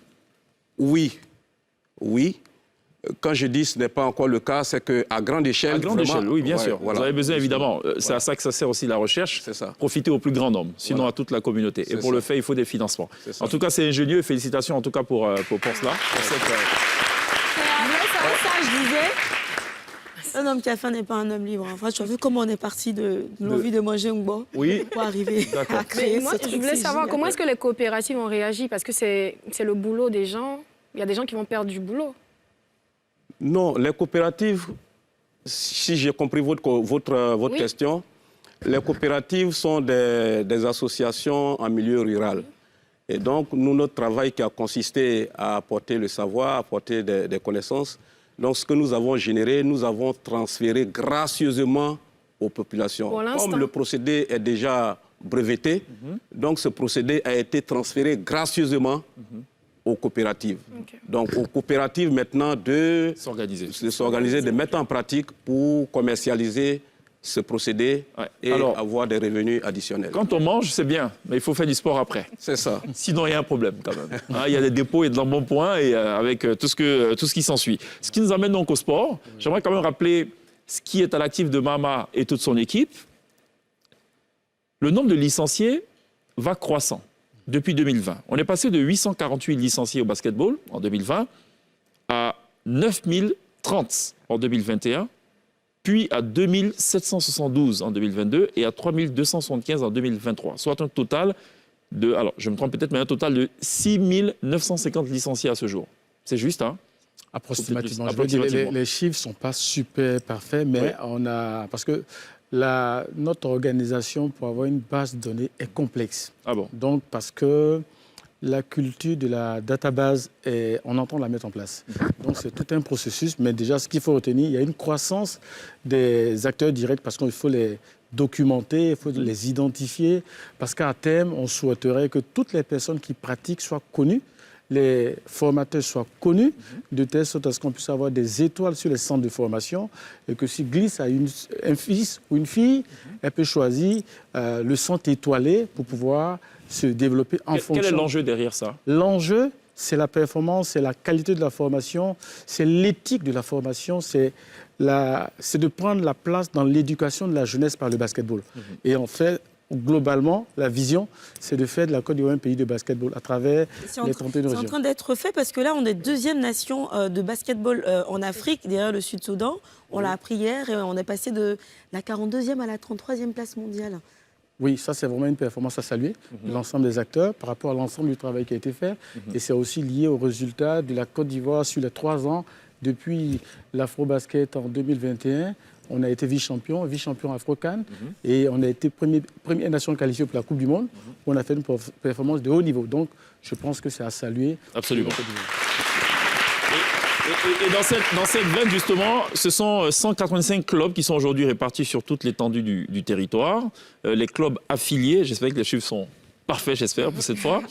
Oui, oui. Quand je dis ce n'est pas encore le cas, c'est qu'à grande échelle... À grande échelle, oui, bien sûr. Voilà. Vous avez besoin, évidemment, c'est à ça que ça sert aussi la recherche, profiter au plus grand nombre, sinon à toute la communauté. Et pour le faire, il faut des financements. En tout cas, c'est ingénieux et félicitations en tout cas pour cela. Je disais, un homme qui a faim n'est pas un homme libre. Enfin, tu as vu comment on est parti de l'envie de manger un ngbo pour arriver à créer ce truc. Je voulais savoir comment est-ce que les coopératives ont réagi, parce que c'est le boulot des gens. Il y a des gens qui vont perdre du boulot. Non, les coopératives, si j'ai compris votre question, les coopératives sont des associations en milieu rural. Et donc, nous, notre travail qui a consisté à apporter le savoir, apporter des connaissances, donc ce que nous avons généré, nous avons transféré gracieusement aux populations. Comme le procédé est déjà breveté, donc ce procédé a été transféré gracieusement aux coopératives. Donc aux coopératives maintenant de s'organiser, de mettre en pratique pour commercialiser ce procédé et avoir des revenus additionnels. Quand on mange, c'est bien, mais il faut faire du sport après. C'est ça. Sinon, il y a un problème quand même. Il y a des dépôts et de l'embonpoint et avec tout ce qui s'ensuit. Ce qui nous amène donc au sport. J'aimerais quand même rappeler ce qui est à l'actif de Mama et toute son équipe. Le nombre de licenciés va croissant. Depuis 2020. On est passé de 848 licenciés au basketball en 2020 à 9030 en 2021, puis à 2772 en 2022 et à 3275 en 2023, soit un total de, alors je me trompe peut-être, mais un total de 6950 licenciés à ce jour. C'est juste, hein? Approximativement. Les chiffres ne sont pas super parfaits, mais on a... Parce que notre organisation, pour avoir une base de données, est complexe. Ah bon? Donc, parce que la culture de la database, on entend la mettre en place. Donc, c'est tout un processus. Mais déjà, ce qu'il faut retenir, il y a une croissance des acteurs directs parce qu'il faut les documenter, il faut les identifier. Parce qu'à terme, on souhaiterait que toutes les personnes qui pratiquent soient connues, les formateurs soient connus, de telle sorte à ce qu'on puisse avoir des étoiles sur les centres de formation et que si glisse à un fils ou une fille, elle peut choisir le centre étoilé pour pouvoir se développer en fonction. Quel est l'enjeu derrière ça? L'enjeu, c'est la performance, c'est la qualité de la formation, c'est l'éthique de la formation, c'est de prendre la place dans l'éducation de la jeunesse par le basketball. Et en fait, globalement, la vision, c'est de faire de la Côte d'Ivoire un pays de basketball à travers les 31 régions. C'est en train d'être fait parce que là, on est deuxième nation de basketball en Afrique, derrière le Sud-Soudan. On l'a appris hier et on est passé de la 42e à la 33e place mondiale. Oui, ça c'est vraiment une performance à saluer de l'ensemble des acteurs par rapport à l'ensemble du travail qui a été fait. Et c'est aussi lié aux résultats de la Côte d'Ivoire sur les 3 ans depuis l'Afro-Basket en 2021. On a été vice-champion Afro-Can et on a été première nation qualifiée pour la Coupe du Monde. On a fait une performance de haut niveau. Donc, je pense que c'est à saluer. Absolument. Et dans cette veine, justement, ce sont 185 clubs qui sont aujourd'hui répartis sur toute l'étendue du territoire. Les clubs affiliés, j'espère que les chiffres sont parfaits, j'espère, pour cette fois.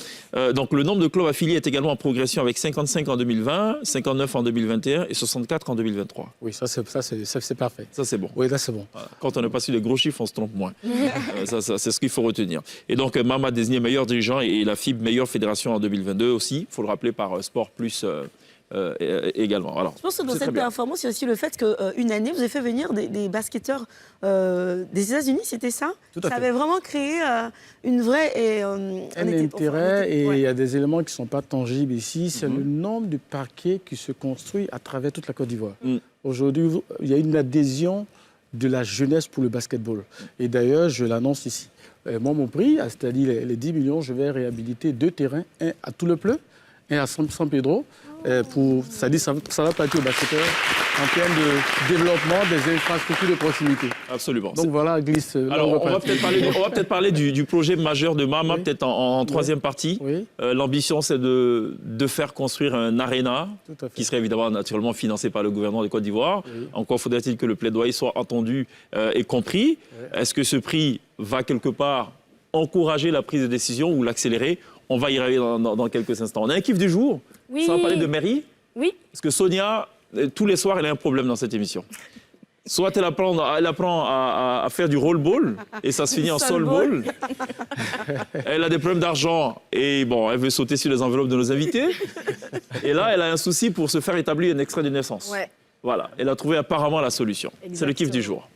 Donc, le nombre de clubs affiliés est également en progression avec 55 en 2020, 59 en 2021 et 64 en 2023. Oui, ça c'est parfait. Ça, c'est bon. Oui, là, c'est bon. Quand on n'a pas su les gros chiffres, on se trompe moins. Ça, c'est ce qu'il faut retenir. Et donc, Mama désigné meilleur dirigeant et la FIB meilleure fédération en 2022 aussi. Il faut le rappeler par Sport Plus également. Alors, je pense que dans cette performance, il y a aussi le fait qu'une année, vous avez fait venir des basketteurs des États-Unis, c'était ça? Tout à fait. Ça avait vraiment créé une vraie... un intérêt et il y a des éléments qui ne sont pas tangibles ici. C'est le nombre de parquets qui se construit à travers toute la Côte d'Ivoire. Aujourd'hui, il y a une adhésion de la jeunesse pour le basketball. Et d'ailleurs, je l'annonce ici. Moi, mon prix, c'est-à-dire les 10 millions, je vais réhabiliter 2 terrains, un à Tout-le-Pleu, un à San Pedro. C'est-à-dire ça va partir aux basketteurs en termes de développement des infrastructures de proximité. Absolument. Donc voilà, glisse. Alors, on va peut-être parler du projet majeur de Mama, peut-être en troisième partie. Oui. L'ambition, c'est de faire construire un aréna qui serait évidemment naturellement financé par le gouvernement de Côte d'Ivoire. Oui. Encore faudrait-il que le plaidoyer soit entendu et compris. Oui. Est-ce que ce prix va quelque part encourager la prise de décision ou l'accélérer? On va y arriver dans quelques instants. On a un kiff du jour. Oui. Ça va parler de mairie. Oui. Parce que Sonia, tous les soirs, elle a un problème dans cette émission. Soit elle apprend à faire du roll ball et ça se finit en soul ball. Elle a des problèmes d'argent et bon, elle veut sauter sur les enveloppes de nos invités. Et là, elle a un souci pour se faire établir un extrait de naissance. Ouais. Voilà, elle a trouvé apparemment la solution. C'est le kiff du jour.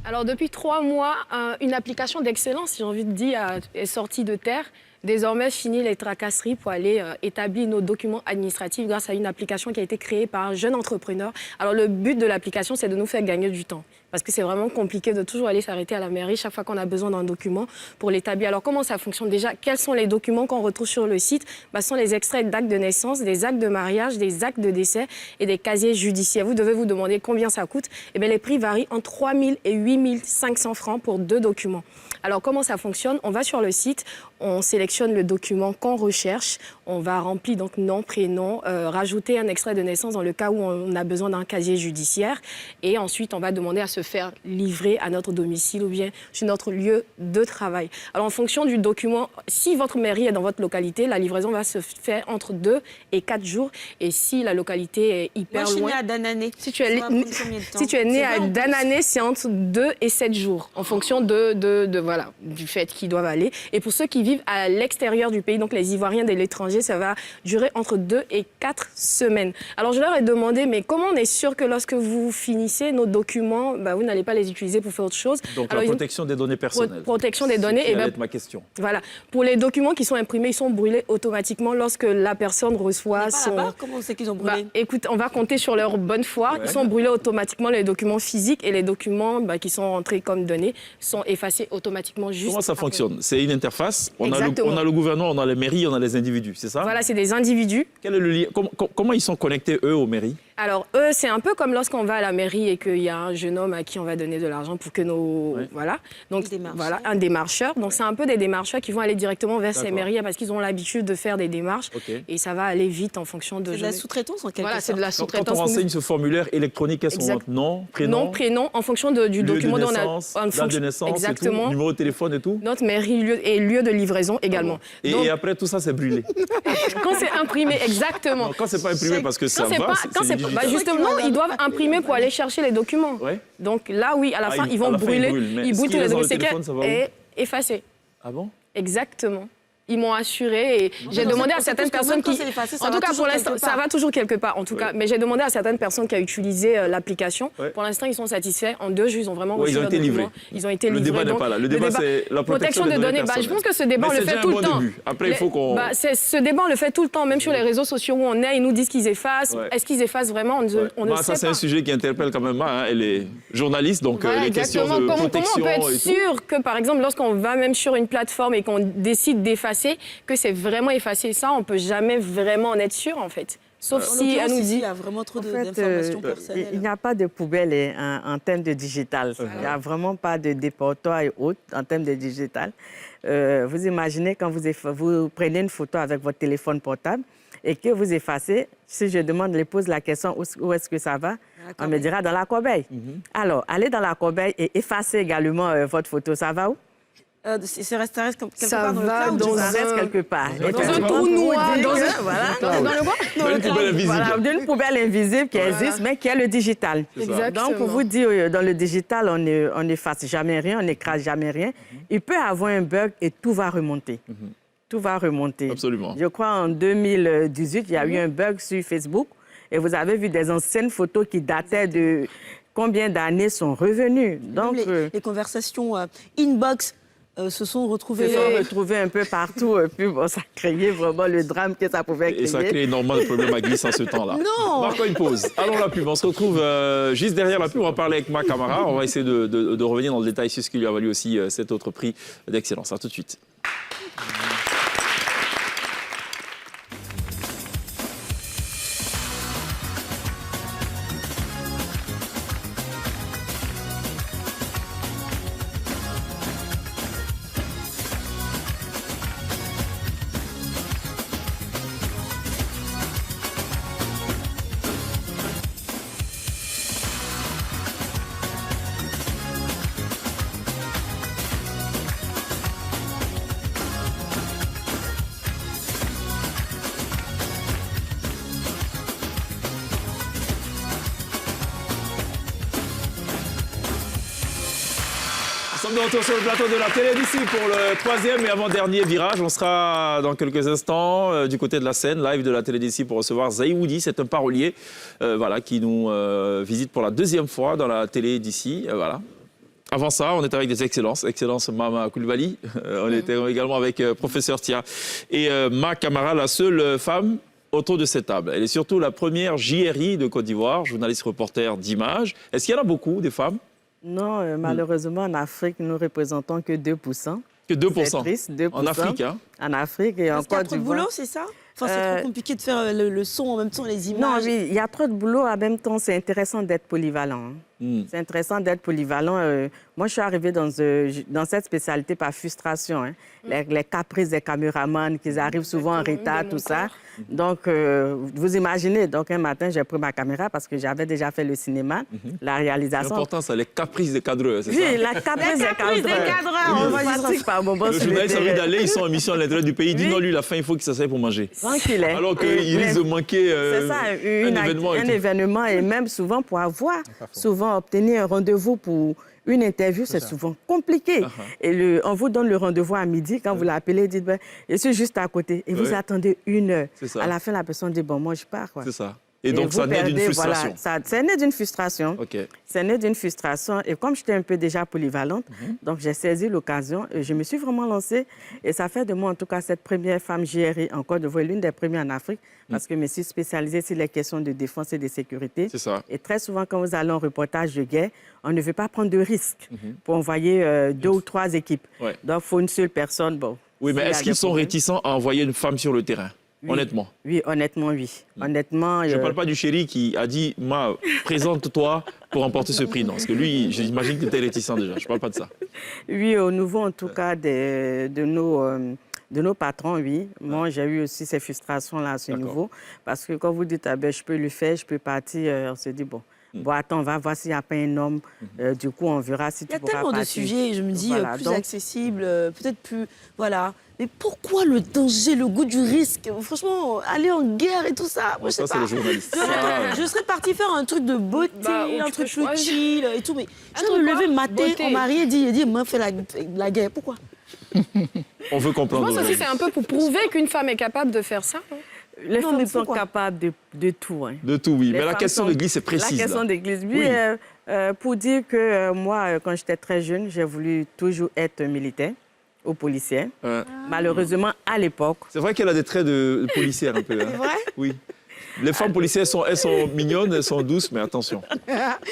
Alors, depuis 3 mois, une application d'excellence, j'ai envie de dire, est sortie de terre. Désormais, fini les tracasseries pour aller établir nos documents administratifs grâce à une application qui a été créée par un jeune entrepreneur. Alors, le but de l'application, c'est de nous faire gagner du temps. Parce que c'est vraiment compliqué de toujours aller s'arrêter à la mairie chaque fois qu'on a besoin d'un document pour l'établir. Alors, comment ça fonctionne déjà? Quels sont les documents qu'on retrouve sur le site? Ce sont les extraits d'actes de naissance, des actes de mariage, des actes de décès et des casiers judiciaires. Vous devez vous demander combien ça coûte. Eh bien, les prix varient entre 3 000 et 8 500 francs pour 2 documents. Alors, comment ça fonctionne? On va sur le site, on sélectionne le document qu'on recherche, on va remplir donc nom, prénom, rajouter un extrait de naissance dans le cas où on a besoin d'un casier judiciaire et ensuite on va demander à se faire livrer à notre domicile ou bien sur notre lieu de travail. Alors, en fonction du document, si votre mairie est dans votre localité, la livraison va se faire entre 2 et 4 jours et si la localité est hyper loin... Moi, je suis née à Danané. Si tu es né à Danané, c'est entre 2 et 7 jours en fonction voilà, du fait qu'ils doivent aller. Et pour ceux qui vivent à l'extérieur du pays, donc les Ivoiriens de l'étranger, ça va durer entre 2 et 4 semaines. Alors je leur ai demandé, mais comment on est sûr que lorsque vous finissez nos documents, vous n'allez pas les utiliser pour faire autre chose? Donc alors, la protection des données personnelles. Protection des données. Ça va être ma question. Voilà. Pour les documents qui sont imprimés, ils sont brûlés automatiquement lorsque la personne reçoit son... Comment on sait qu'ils ont brûlé? Écoute, on va compter sur leur bonne foi. Ouais. Ils sont brûlés automatiquement, les documents physiques, et les documents qui sont entrés comme données sont effacés automatiquement juste. Comment ça fonctionne? C'est une interface. On a Exactement. le gouvernement, on a les mairies, on a les individus, c'est ça? Voilà, c'est des individus. Quel est le lien? Comment ils sont connectés, eux, aux mairies? Alors, eux, c'est un peu comme lorsqu'on va à la mairie et qu'il y a un jeune homme à qui on va donner de l'argent pour que nos... Ouais. Voilà. Donc, voilà, un démarcheur. Donc, c'est un peu des démarcheurs qui vont aller directement vers ces mairies parce qu'ils ont l'habitude de faire des démarches. Okay. Et ça va aller vite en fonction de... C'est de la sous-traitance, en quelque sorte. Voilà, c'est de la sous-traitance. Quand on renseigne ce formulaire électronique, quels sont notre nom, prénom? Nom, prénom, en fonction du document dont on a... Date de naissance, exactement. Et tout, numéro de téléphone et tout? Notre mairie et lieu de livraison également. Ah bon. Et après, tout ça, c'est brûlé? Quand c'est imprimé, exactement. Non, quand c'est pas imprimé, parce que ça va, justement, ils doivent imprimer pour aller chercher les documents. Ouais. Donc là, oui, à la fin, ils vont brûler. Ils brûlent tous les documents. C'est effacé. Ah bon? Exactement. Ils m'ont assuré et j'ai demandé à certaines personnes qui... En tout cas, pour l'instant, ça va toujours quelque part, en tout cas. Mais j'ai demandé à certaines personnes qui ont utilisé l'application. Pour l'instant, ils sont satisfaits. En 2 jours, ils ont vraiment reçu leurs documents. Ils ont été livrés. Le débat n'est pas là. Le débat, c'est la protection des données personnelles. Je pense que ce débat, on le fait tout le temps. Après, il faut qu'on... Ce débat, on le fait tout le temps, même sur les réseaux sociaux où on est. Ils nous disent qu'ils effacent. Est-ce qu'ils effacent vraiment? On ne sait pas. Ça, c'est un sujet qui interpelle quand même. Elle est journaliste, donc les questions de protection... Comment on peut être sûr que, par exemple, lorsqu'on va même sur une plateforme et qu'on décide d'effacer, que c'est vraiment effacé? Ça, on ne peut jamais vraiment en être sûr, en fait. Sauf si elle nous dit... Il y a vraiment trop d'informations personnelles. Il n'y a pas de poubelle en termes de digital. Il n'y a vraiment pas de déportoir et autres en termes de digital. Vous imaginez quand vous prenez une photo avec votre téléphone portable et que vous effacez, si je pose la question où est-ce que ça va, on me dira dans la corbeille. Alors, allez dans la corbeille et effacez également votre photo. Ça va où? Ça reste quelque part dans le cloud, ça reste quelque part. Dans un trou noir, dans le quoi? Dans une poubelle invisible qui existe, mais qui est le digital. Donc, pour vous dire, dans le digital, on n'efface jamais rien, on n'écrase jamais rien. Il peut y avoir un bug et tout va remonter. Tout va remonter. Absolument. Je crois en 2018, il y a eu un bug sur Facebook et vous avez vu des anciennes photos qui dataient de combien d'années sont revenues. Donc, les conversations inbox se sont retrouvés un peu partout. Puis bon, ça a créé vraiment le drame que ça pouvait créer. Et ça a créé énormément de problèmes à Glisse en ce temps-là. Non. Marquons une pause. Allons la pub. On se retrouve juste derrière la pub. On va parler avec Ma Camara. On va essayer de revenir dans le détail sur ce qui lui a valu aussi cet autre prix d'excellence. À tout de suite. Nous sommes de retour sur le plateau de la télé d'ici pour le 3e et avant-dernier virage. On sera dans quelques instants du côté de la scène, live de la télé d'ici pour recevoir Zaïwoudi. C'est un parolier qui nous visite pour la 2e fois dans la télé d'ici. Voilà. Avant ça, on était avec des excellences. Excellence Mama Coulibaly. On était également avec Professeur Tia. Et Ma Camara, la seule femme autour de cette table. Elle est surtout la première JRI de Côte d'Ivoire, journaliste reporter d'Images. Est-ce qu'il y en a beaucoup, des femmes? Non, malheureusement, en Afrique, nous ne représentons que 2%. Que 2%? C'est triste, 2%. En Afrique, hein? En Afrique et en Côte d'Ivoire. Parce qu'il y a trop de boulot, c'est ça? Enfin, c'est trop compliqué de faire le son en même temps, les images. Non, oui, il y a trop de boulot. En même temps, c'est intéressant d'être polyvalent. C'est intéressant d'être polyvalent. Moi, je suis arrivée dans cette spécialité par frustration. Les caprices des caméramans, qui arrivent souvent en retard, tout ça. Donc, vous imaginez, donc un matin, j'ai pris ma caméra parce que j'avais déjà fait le cinéma, la réalisation. C'est important, ça, les caprices des cadreurs, c'est ça? Oui, la caprice des cadreurs. Le journaliste a envie d'aller, ils sont en mission à l'intérieur du pays. Il dit non, lui, la fin, il faut qu'il s'asseye pour manger. Tranquille. Alors qu'il risque de manquer un événement. Et même souvent, pour obtenir un rendez-vous pour une interview, c'est souvent compliqué. Et on vous donne le rendez-vous à midi. Quand vous l'appelez, dites je suis juste à côté. Et vous attendez 1 heure. À la fin, la personne dit bon, moi, je pars. C'est ça. Et donc, ça naît d'une frustration. Voilà, ça naît d'une frustration. Ça naît d'une frustration. Et comme j'étais un peu déjà polyvalente, donc j'ai saisi l'occasion et je me suis vraiment lancée. Et ça fait de moi, en tout cas, cette première femme JRI en Côte d'Ivoire, l'une des premières en Afrique, parce que je me suis spécialisée sur les questions de défense et de sécurité. C'est ça. Et très souvent, quand vous allez en reportage de guerre, on ne veut pas prendre de risques pour envoyer 2 ou 3 équipes. Donc, il faut une seule personne. Bon, oui, mais est-ce qu'ils sont réticents à envoyer une femme sur le terrain? Oui. Honnêtement. Oui, honnêtement, oui. Honnêtement, je ne parle pas du chéri qui a dit, présente-toi pour remporter ce prix. Non, parce que lui, j'imagine que tu es réticent déjà. Je ne parle pas de ça. Oui, au niveau, en tout cas, de nos patrons, oui. Moi, j'ai eu aussi ces frustrations-là à ce niveau. Parce que quand vous dites, je peux le faire, je peux partir, on se dit, bon, attends, on va voir s'il n'y a pas un homme. Du coup, on verra si tu pourras partir. Il y a tellement de sujets, je me dis, plus accessibles, peut-être plus... Voilà. Mais pourquoi le danger, le goût du risque? Franchement, aller en guerre et tout ça, moi, je sais pas. Le journaliste. Je serais partie faire un truc de beauté, un truc plus chill et tout. Mais je me lever matin, mon mari dit, moi, fais la guerre. Pourquoi? On veut Je comprendre. pense aussi que c'est un peu pour prouver qu'une femme est capable de faire ça. Les femmes sont capables de tout. Hein. De tout, oui. Les Mais la question d'église, c'est précise. La question d'église, oui. Pour dire que moi, quand j'étais très jeune, j'ai voulu toujours être militaire ou policière. Malheureusement, à l'époque... C'est vrai qu'elle a des traits de policière un peu. Hein. C'est vrai? Oui. Les femmes policières, elles sont mignonnes, elles sont douces, mais attention.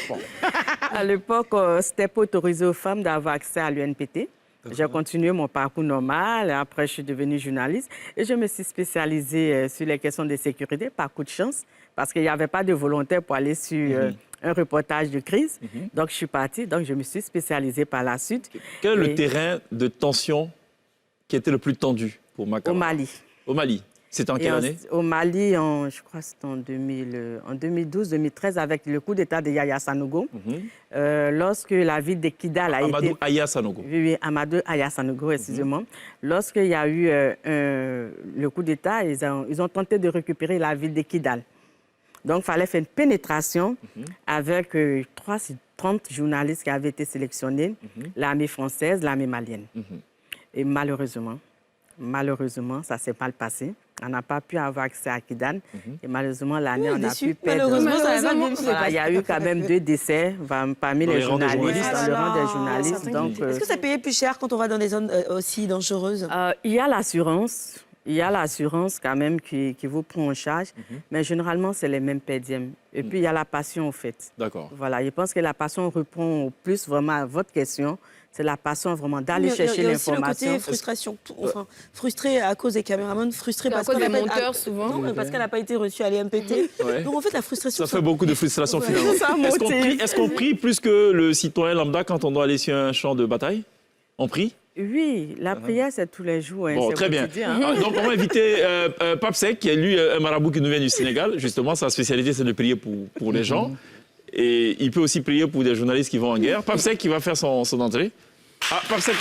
Bon. À l'époque, c'était pas autorisé aux femmes d'avoir accès à l'UNPT. J'ai continué mon parcours normal. Après, je suis devenue journaliste et je me suis spécialisée sur les questions de sécurité par coup de chance parce qu'il n'y avait pas de volontaire pour aller sur un reportage de crise. Donc, je suis partie. Donc, je me suis spécialisée par la suite. Quel est le terrain de tension qui était le plus tendu pour Makama? Au Mali. Au Mali. C'était en quelle année? Au Mali, je crois que c'était en 2012-2013, avec le coup d'État de Yaya Sanogo, lorsque la ville de Kidal a Amadou Aya Sanogo. Oui, Amadou Aya Sanogo, excusez-moi. Lorsqu'il y a eu le coup d'État, ils ont tenté de récupérer la ville de Kidal. Donc, il fallait faire une pénétration avec 30 journalistes qui avaient été sélectionnés, l'armée française, l'armée malienne. Et malheureusement, ça ne s'est pas passé. On n'a pas pu avoir accès à Kidal. Et malheureusement, l'année, on a pu perdre. Malheureusement, il y a eu quand même 2 décès parmi les journalistes, dans le rang des journalistes. Est-ce que ça payait plus cher quand on va dans des zones aussi dangereuses? Il y a l'assurance. Il y a l'assurance quand même qui vous prend en charge, mais généralement, c'est les mêmes perdièmes. Et puis, il y a la passion, en fait. D'accord. Voilà, je pense que la passion répond au plus vraiment à votre question. C'est la passion vraiment d'aller chercher l'information. Il y a aussi le côté frustration. Enfin, frustré à cause des caméramans, frustré parce des monteurs, souvent. Non, parce qu'elle n'a pas été reçue à l'IMPT. Donc, en fait, la frustration... Ça fait beaucoup de frustration, finalement. Est-ce qu'on prie plus que le citoyen lambda quand on doit aller sur un champ de bataille? On prie? Oui, la prière, c'est tous les jours. Hein, bon, très bien. Donc, on va inviter Pape Seck, qui est lui un marabout qui nous vient du Sénégal. Justement, sa spécialité, c'est de prier pour les gens. Et il peut aussi prier pour des journalistes qui vont en guerre. Pape Seck qui va faire son entrée. Ah, Pape Seck.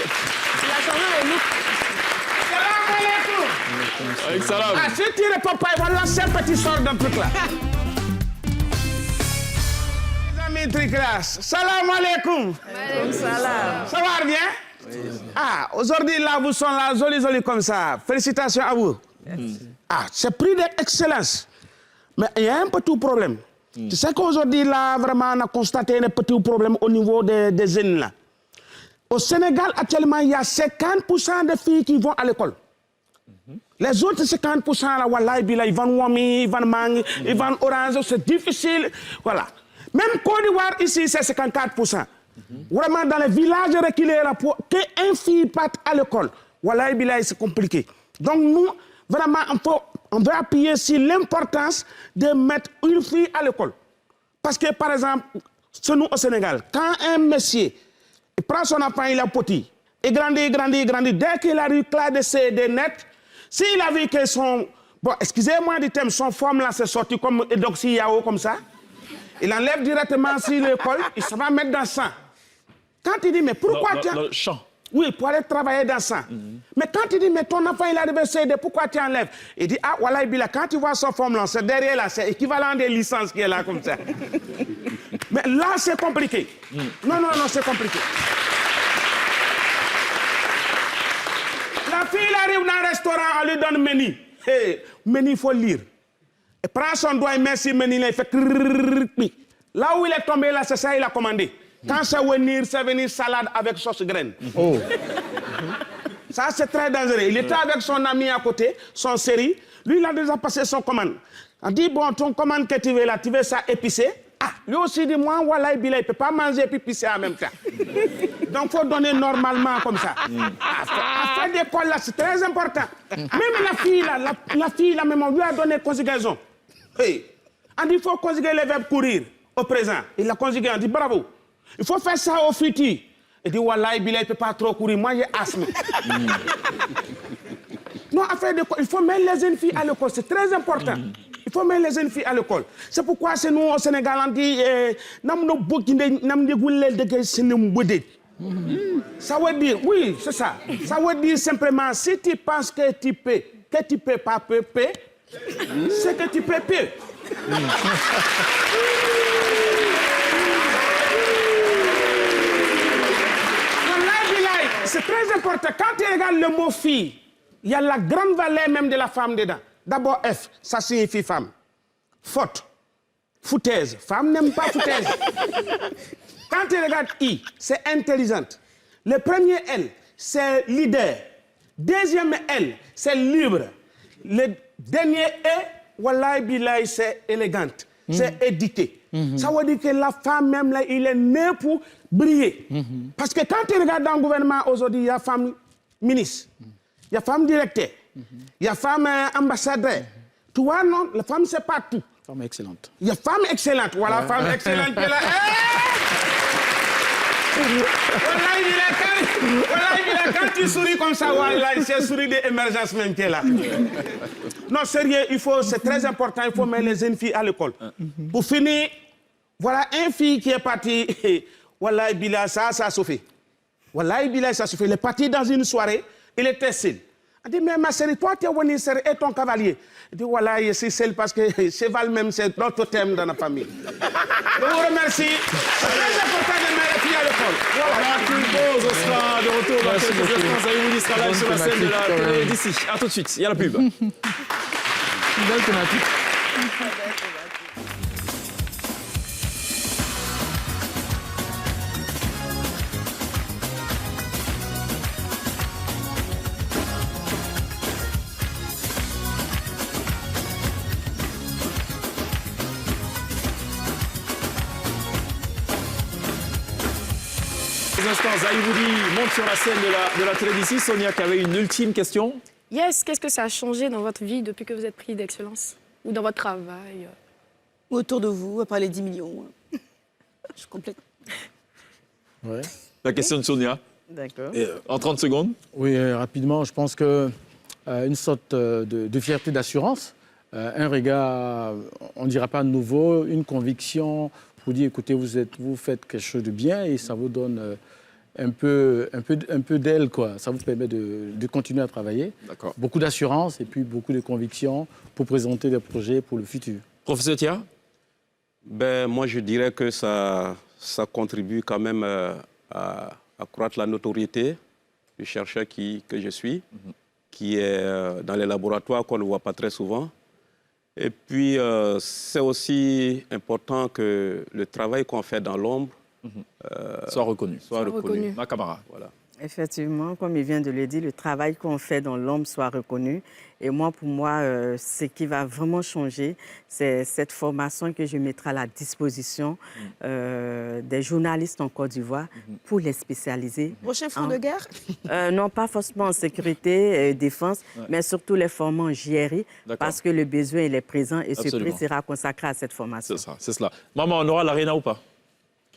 Avec salam. Ah, si tu réponds pas, il va lancer un petit sort d'un truc là. Les amis triclasse, salam alaikum. Salam. Ça va bien? Ah, aujourd'hui, là, vous sont là, jolis comme ça. Félicitations à vous. Ah, c'est prix d'excellence. Mais il y a un petit problème. Tu sais qu'aujourd'hui, là, vraiment, on a constaté un petit problème au niveau des jeunes, là. Au Sénégal, actuellement, il y a 50% de filles qui vont à l'école. Les autres 50%, là, voilà, ils vendent wami, ils vendent mangue, ils vendent orange, c'est difficile. Voilà. Même Côte d'Ivoire, ici, c'est 54%. Vraiment, dans les villages reculés, là, pour qu'une fille parte à l'école, voilà, c'est compliqué. Donc, nous, vraiment, on veut appuyer sur l'importance de mettre une fille à l'école. Parce que, par exemple, chez nous au Sénégal, quand un monsieur il prend son enfant, il a petit, il grandit, dès qu'il arrive là de des nets, s'il a vu que son... Bon, excusez-moi du thème, son forme là, c'est sorti comme Edoxy Yao, comme ça. Il enlève directement sur l'école, il se va mettre dans ça. Quand il dit, mais pourquoi tu as... Dans le champ. Oui, pour aller travailler dans ça. Mais quand il dit, mais ton enfant, il est arrivé CD, pourquoi tu enlèves? Il dit, ah, voilà, quand tu vois son forme là, c'est derrière là, c'est équivalent des licences qui est là, comme ça. Mais là, c'est compliqué. Non, c'est compliqué. La fille, elle arrive dans un restaurant, on lui donne menu. Hey, menu, il faut lire. Elle prend son doigt, il met sur menu, il fait... Là où il est tombé, là, c'est ça, il a commandé. Quand c'est venir salade avec sauce graine. Oh. Ça, c'est très dangereux. Il était avec son ami à côté, son série. Lui, il a déjà passé son commande. Il dit, bon, ton commande que tu veux là, tu veux ça épicé? Ah, lui aussi dit, moi, voilà, il ne peut pas manger et épicé en même temps. Donc, il faut donner normalement comme ça. À faire des cols, là, c'est très important. Même la fille, là, même, on lui a donné conjugaison. Hey. On dit, il faut conjuguer les verbes courir au présent. Il l'a conjugué, on dit, bravo. Il faut faire ça au futur. Il dit, voilà, il ne peut pas trop courir. Moi, j'ai asthme. Non, il faut mettre les jeunes filles à l'école. C'est très important. Il faut mettre les jeunes filles à l'école. C'est pourquoi c'est nous, au Sénégal, on dit, ça veut dire, oui, c'est ça. Ça veut dire simplement, si tu penses que tu peux pas peu, c'est que tu peux peu. c'est très important. Quand tu regardes le mot fille, il y a la grande valeur même de la femme dedans. D'abord, F, ça signifie femme. Faute, foutaise. Femme n'aime pas foutaise. Quand tu regardes I, c'est intelligente. Le premier L, c'est leader. Deuxième L, c'est libre. Le dernier E, wallahi billahi, c'est élégante. C'est éduqué. Ça veut dire que la femme même, là, il est né pour briller. Parce que quand tu regardes dans le gouvernement aujourd'hui, il y a femme ministre, il y a femme directeur, il y a femme ambassadeur. Tu vois, non, la femme, c'est pas tout. Femme excellente. Il y a femme excellente. Voilà, femme excellente qui est là. Voilà, quand tu souris comme ça, voilà, c'est souris d'émergence même qui est là. Non, sérieux, c'est très important, il faut mettre les jeunes filles à l'école. Pour finir, voilà une fille qui est partie, voilà, Bila, ça se fait. Voilà, Bila, ça se fait. Il est parti dans une soirée, il était seul. Elle dit, mais ma chérie, toi, tu es venu et ton cavalier. Il dit, voilà, je suis seul parce que cheval même, c'est notre thème dans la famille. Je vous remercie. C'est très important de mettre les filles à l'école. Voilà, une pause, on sera de retour dans quelques instants. Zaïwoudi sera live sur la scène de la télé d'ici. A tout de suite, il y a la pub. Une belle thématique. Zaïwoudi monte sur la scène de la télé d'ici. Sonia qui avait une ultime question. Yes, qu'est-ce que ça a changé dans votre vie depuis que vous êtes prix d'excellence? Ou dans votre travail? Ou autour de vous, après les 10 millions. Je complète. Ouais. La question de Sonia. D'accord. En 30 secondes. Oui, rapidement, je pense que une sorte de fierté d'assurance, un regard, on ne dira pas nouveau, une conviction pour dire, écoutez, vous faites quelque chose de bien et ça vous donne un peu d'aile, quoi. Ça vous permet de continuer à travailler. D'accord. Beaucoup d'assurance et puis beaucoup de conviction pour présenter des projets pour le futur. Professeur Thia? Moi, je dirais que ça contribue quand même à accroître la notoriété du chercheur que je suis, qui est dans les laboratoires qu'on ne voit pas très souvent. Et puis, c'est aussi important que le travail qu'on fait dans l'ombre soit reconnu. Ma camarade, voilà. Effectivement, comme il vient de le dire, le travail qu'on fait dans l'ombre soit reconnu. Et moi, pour moi, ce qui va vraiment changer, c'est cette formation que je mettrai à la disposition des journalistes en Côte d'Ivoire pour les spécialiser. Prochain front de guerre? Non, pas forcément en sécurité et défense, mais surtout les former en JRI, parce que le besoin il est présent et ce prix sera consacré à cette formation. C'est ça, c'est cela. Maman, on aura l'ARENA ou pas?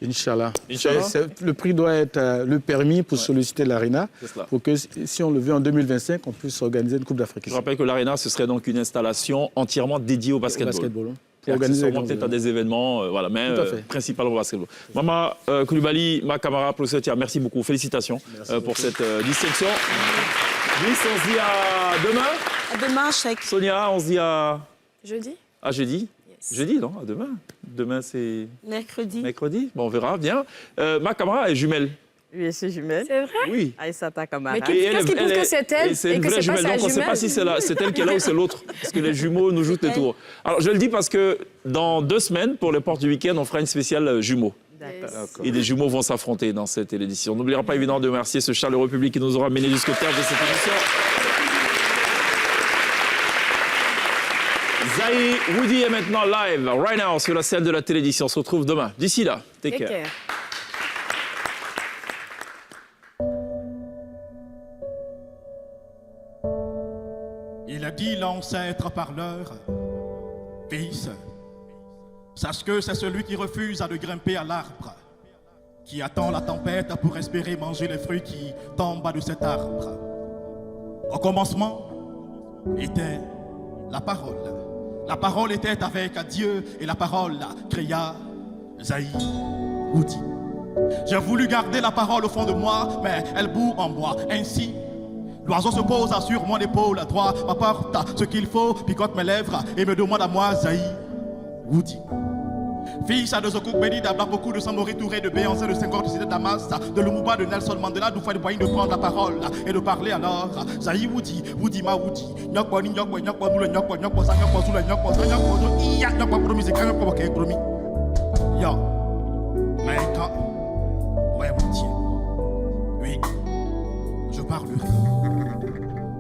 Inch'Allah. Le prix doit être le permis pour solliciter l'ARENA, pour que si on le veut en 2025, on puisse organiser une Coupe d'Afrique. Je rappelle que l'ARENA, ce serait donc une installation entièrement dédiée au basketball. Pour organiser peut-être à des événements, voilà, mais principalement au basketball. Mama Coulibaly, ma camarade, professeur Thia, merci beaucoup. Félicitations pour cette distinction. Brice, on se dit à demain. À demain, chèque. Sonia, on se dit à... Jeudi. À jeudi. Jeudi, non, à demain. Demain, c'est... Mercredi. Mercredi. Bon, on verra, bien. Ma camarade est jumelle. Oui, c'est jumelle. C'est vrai? Oui. Aïssata camarade. Mais qu'est-ce qui prouve que c'est elle c'est une vraie jumelle, donc on ne sait pas si c'est elle qui est là ou c'est l'autre. Parce que les jumeaux nous jouent des tours. Alors, je le dis parce que dans 2 semaines, pour les portes du week-end, on fera une spéciale jumeaux. Et les jumeaux vont s'affronter dans cette édition. On n'oubliera pas évidemment de remercier ce Charles République qui nous aura mené jusqu'au terme de cette édition. Zaïwoudi est maintenant live, right now, sur la scène de la télévision. On se retrouve demain. D'ici là, take care. Il a dit l'ancêtre parleur, fils, sache que c'est celui qui refuse de grimper à l'arbre, qui attend la tempête pour espérer manger les fruits qui tombent de cet arbre. Au commencement était la parole. La parole était avec Dieu et la parole créa Zaïwoudi. J'ai voulu garder la parole au fond de moi, mais elle bout en moi. Ainsi, l'oiseau se pose sur mon épaule droite, m'apporte ce qu'il faut, picote mes lèvres et me demande à moi Zaïwoudi. Fils de Zokou Bedi, d'Ablapoku, de Samori Touré, de Béyoncé, de Senghor, de Cité Damas, de Lumumba, de Nelson Mandela, d'Oufouane Boigny, de prendre la parole et de parler alors. Zaï Woudi, Woudi Ma Woudi, Nyokwa Ni Nyokwa, Nyokwa Moule, Nyokwa, Nyokwa Sa, Nyokwa Soule, Nyokwa Sa, Nyokwa Zo, Iya, Nyokwa Promi, c'est quand même provoqué, Promi. Yo, mais quand, ouais, moitié. Oui, je parlerai.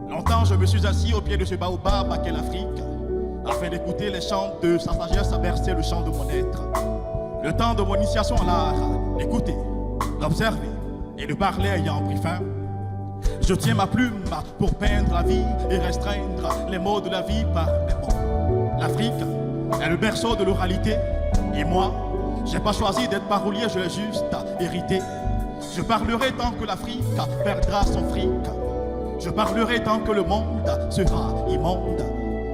Longtemps, je me suis assis au pied de ce baobab à quelle Afrique, afin d'écouter les chants de sa sagesse à verser le chant de mon être. Le temps de mon initiation à l'art, d'écouter, d'observer et de parler ayant pris fin. Je tiens ma plume pour peindre la vie et restreindre les mots de la vie par mes mots. L'Afrique est le berceau de l'oralité et moi, j'ai pas choisi d'être parolier, je l'ai juste hérité. Je parlerai tant que l'Afrique perdra son fric. Je parlerai tant que le monde sera immonde.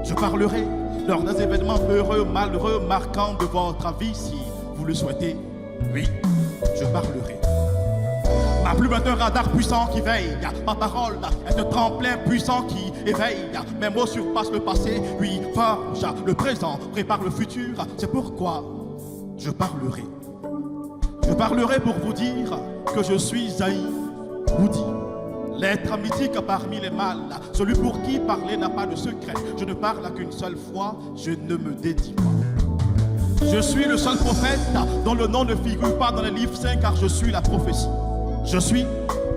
Je parlerai lors des événements heureux, malheureux, marquants de votre vie, si vous le souhaitez. Oui, je parlerai. Ma plume est un radar puissant qui veille. Ma parole est un tremplin puissant qui éveille. Mes mots surpassent le passé, oui, forge le présent, prépare le futur. C'est pourquoi je parlerai. Je parlerai pour vous dire que je suis Zaï Woudi. L'être mythique parmi les mâles, celui pour qui parler n'a pas de secret. Je ne parle qu'une seule fois, je ne me dédie pas. Je suis le seul prophète dont le nom ne figure pas dans les livres saints, car je suis la prophétie. Je suis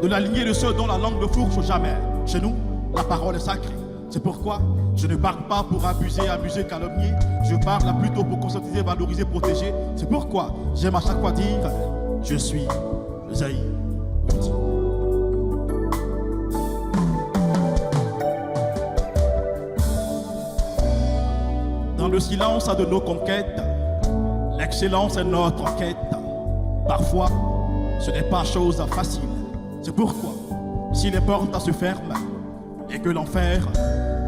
de la lignée de ceux dont la langue ne fourche jamais. Chez nous, la parole est sacrée. C'est pourquoi je ne parle pas pour abuser, amuser, calomnier. Je parle plutôt pour conscientiser, valoriser, protéger. C'est pourquoi j'aime à chaque fois dire je suis Zaï Woudi. Dans le silence de nos conquêtes, l'excellence est notre enquête. Parfois, ce n'est pas chose facile. C'est pourquoi, si les portes se ferment et que l'enfer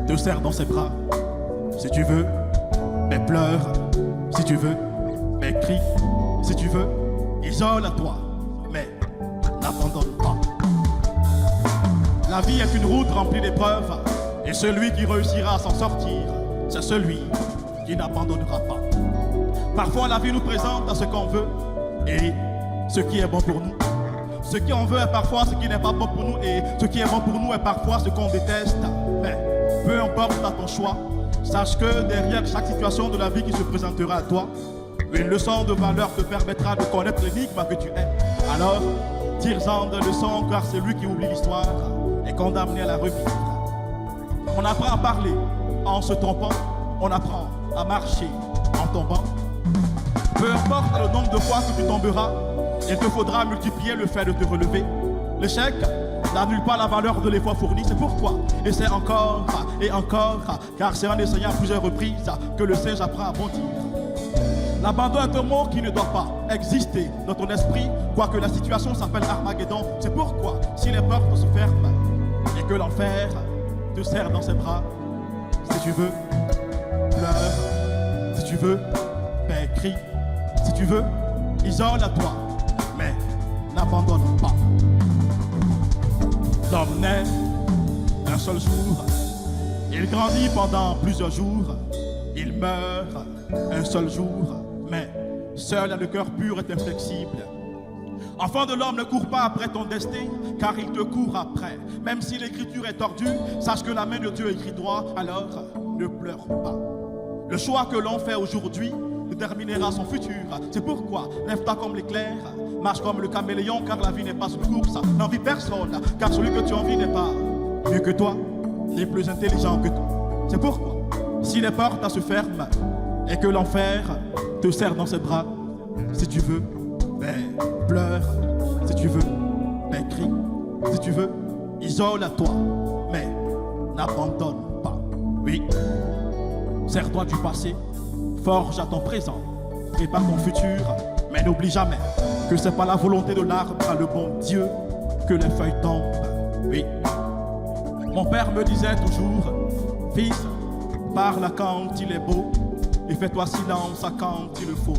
te serre dans ses bras, si tu veux, mais pleure, si tu veux, mais crie, si tu veux, isole-toi, mais n'abandonne pas. La vie est une route remplie d'épreuves, et celui qui réussira à s'en sortir, c'est celui qui n'abandonnera pas. Parfois la vie nous présente à ce qu'on veut et ce qui est bon pour nous. Ce qu'on veut est parfois ce qui n'est pas bon pour nous, et ce qui est bon pour nous est parfois ce qu'on déteste. Mais peu importe à ton choix, sache que derrière chaque situation de la vie qui se présentera à toi, une leçon de valeur te permettra de connaître l'énigme que tu es. Alors, tire-en de leçons, car celui qui oublie l'histoire est condamné à la revivre. On apprend à parler en se trompant, on apprend à marcher en tombant. Peu importe le nombre de fois que tu tomberas, il te faudra multiplier le fait de te relever. L'échec n'annule pas la valeur de l'effort fourni, c'est pourquoi essaie encore et encore, car c'est en essayant à plusieurs reprises que le singe apprend à bondir. L'abandon est un mot qui ne doit pas exister dans ton esprit, quoique la situation s'appelle Armageddon. C'est pourquoi, si les portes se ferment et que l'enfer te serre dans ses bras, si tu veux, pleure, si tu veux, ben, crie, si tu veux, isole-toi, mais n'abandonne pas. L'homme naît un seul jour, il grandit pendant plusieurs jours, il meurt un seul jour, mais seul le cœur pur est inflexible. Enfant de l'homme, ne cours pas après ton destin, car il te court après. Même si l'écriture est tordue, sache que la main de Dieu écrit droit, alors ne pleure pas. Le choix que l'on fait aujourd'hui déterminera son futur. C'est pourquoi lève-toi comme l'éclair, marche comme le caméléon, car la vie n'est pas une course, n'envie personne, car celui que tu envies n'est pas mieux que toi, ni plus intelligent que toi. C'est pourquoi, si les portes se ferment et que l'enfer te serre dans ses bras, si tu veux, ben, pleure, si tu veux, ben, crie, si tu veux, isole-toi, mais n'abandonne pas. Oui, sers-toi du passé, forge à ton présent, prépare ton futur, mais n'oublie jamais que c'est pas la volonté de l'arbre, le bon Dieu, que les feuilles tombent. Oui, mon père me disait toujours, fils, parle quand il est beau, et fais-toi silence quand il le faut.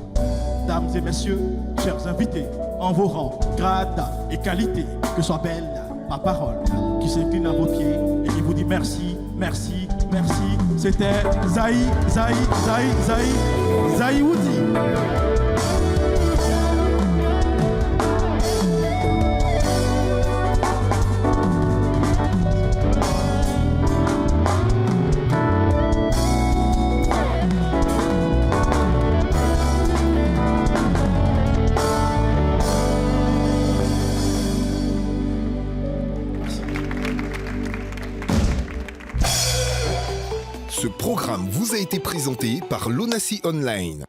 Dames et messieurs, chers invités, en vos rangs, grades et qualités, que soit belle ma parole qui s'incline à vos pieds et qui vous dit merci, merci, merci. C'était Zaï Woudi. programme vous a été présenté par l'ONACI Online.